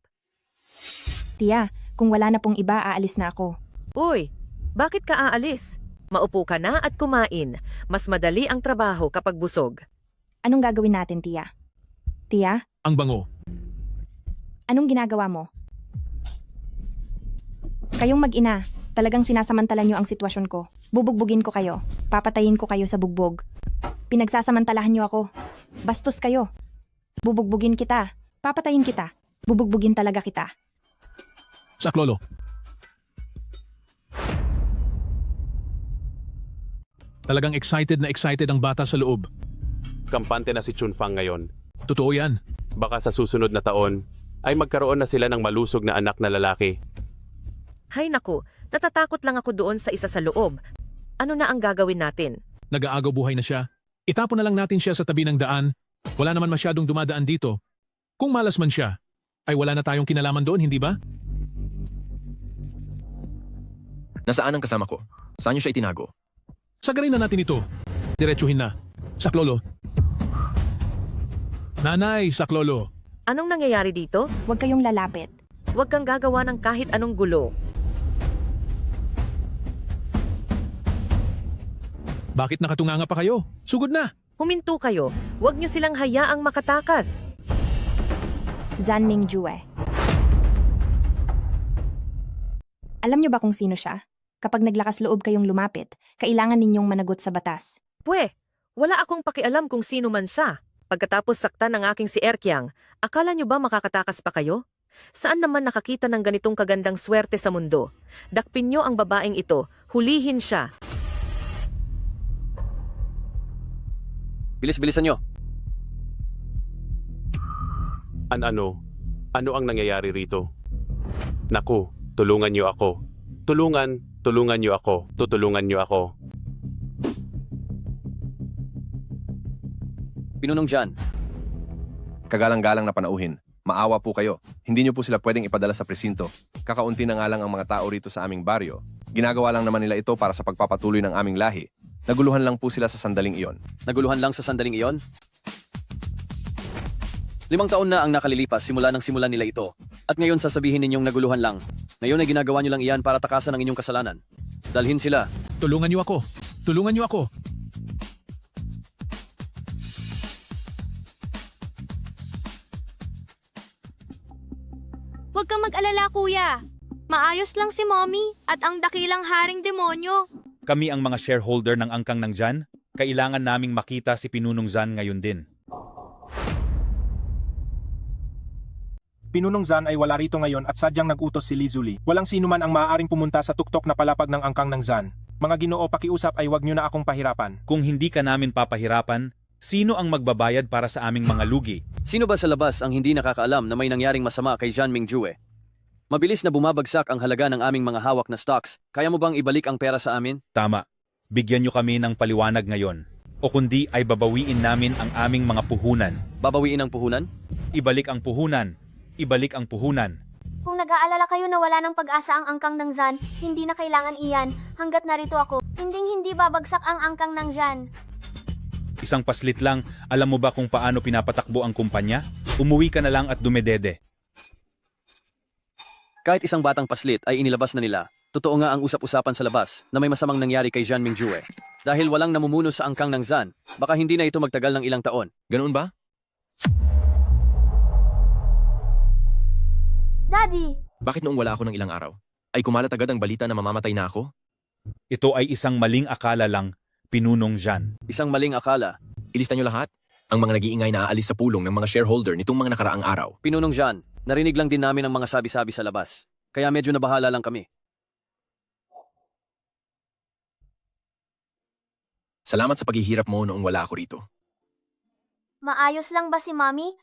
Tia, kung wala na pong iba, aalis na ako. Uy, bakit ka aalis? Maupo ka na at kumain. Mas madali ang trabaho kapag busog. Anong gagawin natin, Tia? Tia? Ang bango. Anong ginagawa mo? Kayong mag-ina, talagang sinasamantala niyo ang sitwasyon ko. Bubugbugin ko kayo. Papatayin ko kayo sa bugbog. Pinagsasamantalahan niyo ako. Bastos kayo. Bubugbugin kita. Papatayin kita. Bubugbugin talaga kita. Saklolo. Talagang excited na excited ang bata sa loob. Kampante na si Chunfang ngayon. Totoo yan. Baka sa susunod na taon ay magkaroon na sila ng malusog na anak na lalaki. Hay naku, natatakot lang ako doon sa isa sa loob. Ano na ang gagawin natin? Nag-aagaw buhay na siya. Itapon na lang natin siya sa tabi ng daan. Wala naman masyadong dumadaan dito. Kung malas man siya, ay wala na tayong kinalaman doon, hindi ba? Nasaan ang kasama ko? Saan niyo siya itinago? Sagarin na natin ito. Diretsuhin na. Saklolo. Nanay, Saklolo. Anong nangyayari dito? Huwag kayong lalapit. Huwag kang gagawa ng kahit anong gulo. Bakit nakatunganga pa kayo? Sugod na! Huminto kayo. Huwag niyo silang hayaang makatakas. Zan Mingjue. Alam niyo ba kung sino siya? Kapag naglakas loob kayong lumapit, kailangan ninyong managot sa batas. Pwe, wala akong pakialam kung sino man siya. Pagkatapos saktan ng aking si Erkyang, akala niyo ba makakatakas pa kayo? Saan naman nakakita ng ganitong kagandang swerte sa mundo? Dakpin niyo ang babaeng ito, hulihin siya. Bilis-bilisan nyo. Ano ang nangyayari rito? Naku, tulungan niyo ako. Tulungan niyo ako. Tutulungan niyo ako. Pinunong Jan. Kagalang-galang na panauhin. Maawa po kayo. Hindi niyo po sila pwedeng ipadala sa presinto. Kakaunti na nga lang ang mga tao rito sa aming baryo. Ginagawa lang naman nila ito para sa pagpapatuloy ng aming lahi. Naguluhan lang po sila sa sandaling iyon. Naguluhan lang sa sandaling iyon? 5 taon na ang nakalilipas simula nang simulan nila ito. At ngayon sasabihin ninyong naguluhan lang. Ngayon ay ginagawa nyo lang iyan para takasan ang inyong kasalanan. Dalhin sila. Tulungan niyo ako. Tulungan niyo ako. Huwag kang mag-alala, kuya. Maayos lang si mommy at ang dakilang haring demonyo. Kami ang mga shareholder ng angkang ng Jan. Kailangan naming makita si Pinunong Zan ngayon din. Pinunong Zan ay wala rito ngayon at sadyang nag-utos si Lizuli. Walang sino man ang maaaring pumunta sa tuktok na palapag ng angkang ng Zan. Mga Ginoo, pakiusap ay wag niyo na akong pahirapan. Kung hindi ka namin papahirapan, sino ang magbabayad para sa aming mga lugi? Sino ba sa labas ang hindi nakakaalam na may nangyaring masama kay Jan Mingjue? Mabilis na bumabagsak ang halaga ng aming mga hawak na stocks. Kaya mo bang ibalik ang pera sa amin? Tama. Bigyan niyo kami ng paliwanag ngayon. O kundi ay babawiin namin ang aming mga puhunan. Babawiin ang puhunan? Ibalik ang puhunan. Ibalik ang puhunan. Kung nag-aalala kayo na wala ng pag-asa ang angkang ng Zan, hindi na kailangan iyan hanggat narito ako. Hindi babagsak ang angkang ng Zan. Isang paslit lang, alam mo ba kung paano pinapatakbo ang kumpanya? Umuwi ka na lang at dumedede. Kahit isang batang paslit ay inilabas na nila. Totoo nga ang usap-usapan sa labas na may masamang nangyari kay Jan Mingjue. Dahil walang namumuno sa angkang ng Zan, baka hindi na ito magtagal ng ilang taon. Ganoon ba? Daddy! Bakit noong wala ako ng ilang araw? Ay kumalat agad ang balita na mamamatay na ako? Ito ay isang maling akala lang, Pinunong Jan. Isang maling akala? Ilista niyo lahat? Ang mga nag-iingay na aalis sa pulong ng mga shareholder nitong mga nakaraang araw. Pinunong Jan, narinig lang din namin ang mga sabi-sabi sa labas. Kaya medyo nabahala lang kami. Salamat sa paghihirap mo noong wala ako rito. Maayos lang ba si Mommy?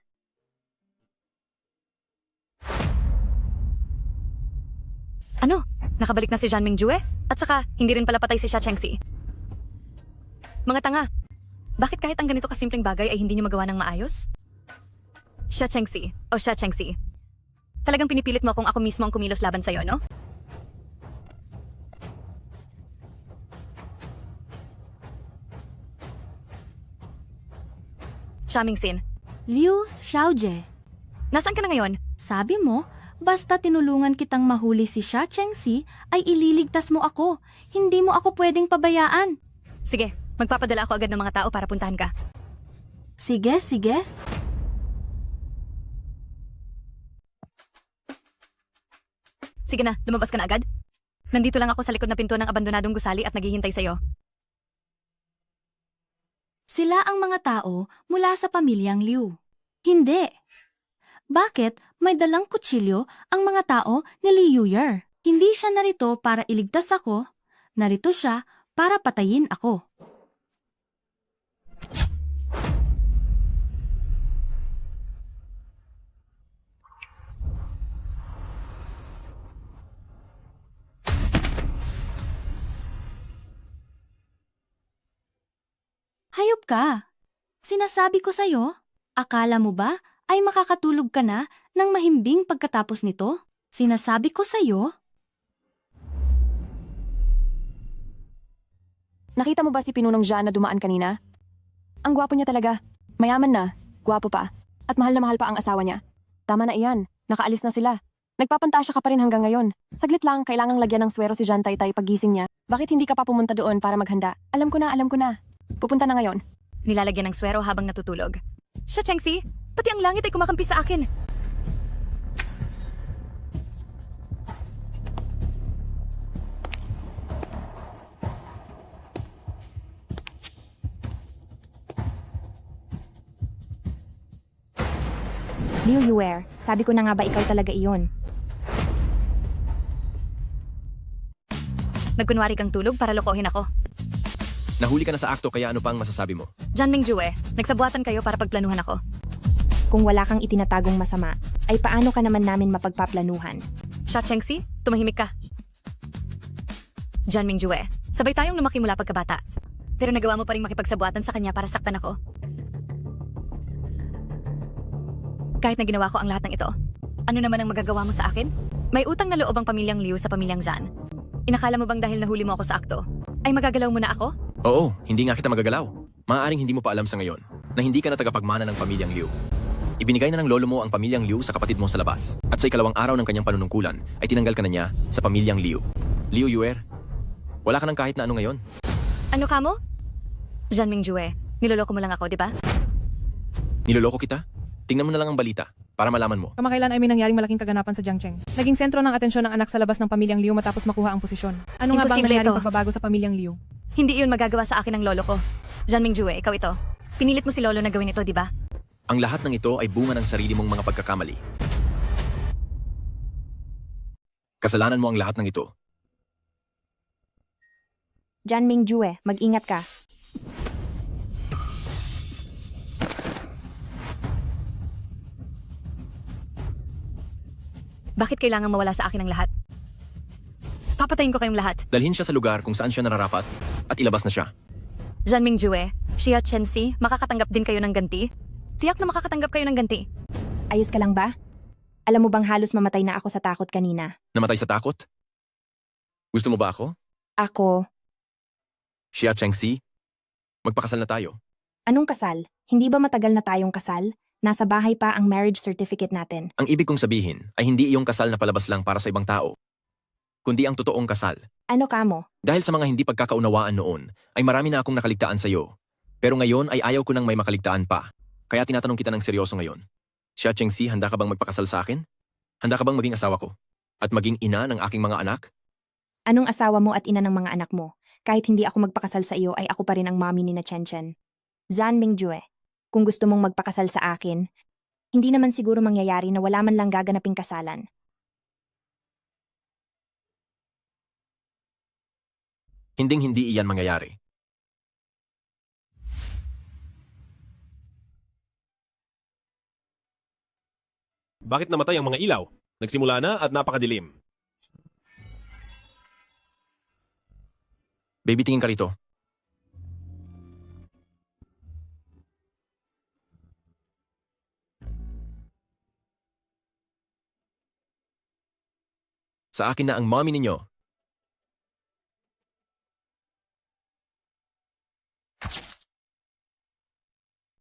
Ano? Nakabalik na si Jan Mingjue? At saka, hindi rin pala patay si Xia Chengxi. Mga tanga, bakit kahit ang ganito kasimpleng bagay ay hindi niyo magawa ng maayos? Xia Chengxi, talagang pinipilit mo kung ako mismo ang kumilos laban sa'yo, no? Xia Mingxin. Liu Xiaojie. Nasaan ka na ngayon? Sabi mo, basta tinulungan kitang mahuli si Xia Chengxi, ay ililigtas mo ako. Hindi mo ako pwedeng pabayaan. Sige, magpapadala ako agad ng mga tao para puntahan ka. Sige. Sige na, lumabas ka na agad. Nandito lang ako sa likod na pinto ng abandonadong gusali at naghihintay sa'yo. Sila ang mga tao mula sa pamilyang Liu. Hindi. Bakit may dalang kutsilyo ang mga tao ni Liu Yer? Hindi siya narito para iligtas ako, narito siya para patayin ako. Hayop ka! Sinasabi ko sa'yo, akala mo ba ay makakatulog ka na ng mahimbing pagkatapos nito? Sinasabi ko sa'yo. Nakita mo ba si Pinunong Jean na dumaan kanina? Ang gwapo niya talaga. Mayaman na, gwapo pa, at mahal na mahal pa ang asawa niya. Tama na iyan, nakaalis na sila. Nagpapantasya ka pa rin hanggang ngayon. Saglit lang, kailangang lagyan ng swero si Jean Taytay paggising niya. Bakit hindi ka pa pumunta doon para maghanda? Alam ko na. Pupunta na ngayon. Nilalagyan ng swero habang natutulog. Siya, Chengxi, pati ang langit ay kumakampi sa akin. Liu Yuer, sabi ko na nga ba ikaw talaga iyon? Nagkunwari kang tulog para lokohin ako. Nahuli ka na sa akto kaya ano pang masasabi mo? Jan Mingjue, nagsabuatan kayo para pagplanuhan ako. Kung wala kang itinatagong masama, ay paano ka naman namin mapagpaplanuhan? Siya, Chengxi, tumahimik ka. Jan Mingjue, sabay tayong lumaki mula pagkabata. Pero nagawa mo pa rin makipagsabuatan sa kanya para saktan ako. Kahit na ginawa ko ang lahat ng ito, ano naman ang magagawa mo sa akin? May utang na loob ang pamilyang Liu sa pamilyang Zhan. Inakala mo bang dahil nahuli mo ako sa akto, ay magagalaw mo na ako? Oo, hindi nga kita magagalaw. Maaaring hindi mo pa alam sa ngayon na hindi ka na tagapagmana ng pamilyang Liu. Ibinigay na ng lolo mo ang pamilyang Liu sa kapatid mo sa labas. At sa ikalawang araw ng kanyang panunungkulan ay tinanggal ka na niya sa pamilyang Liu. Liu Yuer, wala ka ng kahit na ano ngayon. Ano ka mo? Jan Mingjue, niloloko mo lang ako, di ba? Niloloko kita? Tingnan mo na lang ang balita para malaman mo. Kamakailan ay may nangyaring malaking kaganapan sa Jiangcheng. Naging sentro ng atensyon ng anak sa labas ng pamilyang Liu matapos makuha ang posisyon. Ano nga ba ang Imposible nangyaring ito. pagbabago sa pamilyang Liu? Hindi iyon magagawa sa akin ng lolo ko. Jan Mingjue, ikaw ito. Pinilit mo si lolo na gawin ito, di ba? Ang lahat ng ito ay bunga ng sarili mong mga pagkakamali. Kasalanan mo ang lahat ng ito. Jan Mingjue, mag-ingat ka. Bakit kailangang mawala sa akin ang lahat? Papatayin ko kayong lahat. Dalhin siya sa lugar kung saan siya nararapat at ilabas na siya. Jan Mingjue, Xia Chenxi, makakatanggap din kayo ng ganti? Tiyak na makakatanggap kayo ng ganti. Ayos ka lang ba? Alam mo bang halos mamatay na ako sa takot kanina? Namatay sa takot? Gusto mo ba ako? Ako, Xia Chengxi? Magpakasal na tayo. anong kasal? Hindi ba matagal na tayong kasal? Nasa bahay pa ang marriage certificate natin. Ang ibig kong sabihin ay hindi iyong kasal na palabas lang para sa ibang tao, kundi ang totoong kasal. Ano ka mo? Dahil sa mga hindi pagkakaunawaan noon, ay marami na akong nakaligtaan sa iyo. Pero ngayon ay ayaw ko nang may makaligtaan pa. Kaya tinatanong kita ng seryoso ngayon. Xia Chengxi, handa ka bang magpakasal sa akin? Handa ka bang maging asawa ko? At maging ina ng aking mga anak? Anong asawa mo at ina ng mga anak mo? Kahit hindi ako magpakasal sa iyo ay ako pa rin ang mami ni na Chen. Zhan Mingjue, kung gusto mong magpakasal sa akin, hindi naman siguro mangyayari na wala man lang gaganaping kasalan. Hinding-hindi iyan mangyayari. Bakit namatay ang mga ilaw? Nagsimula na at napakadilim. Baby, tingin ka rito. Sa akin na ang mommy ninyo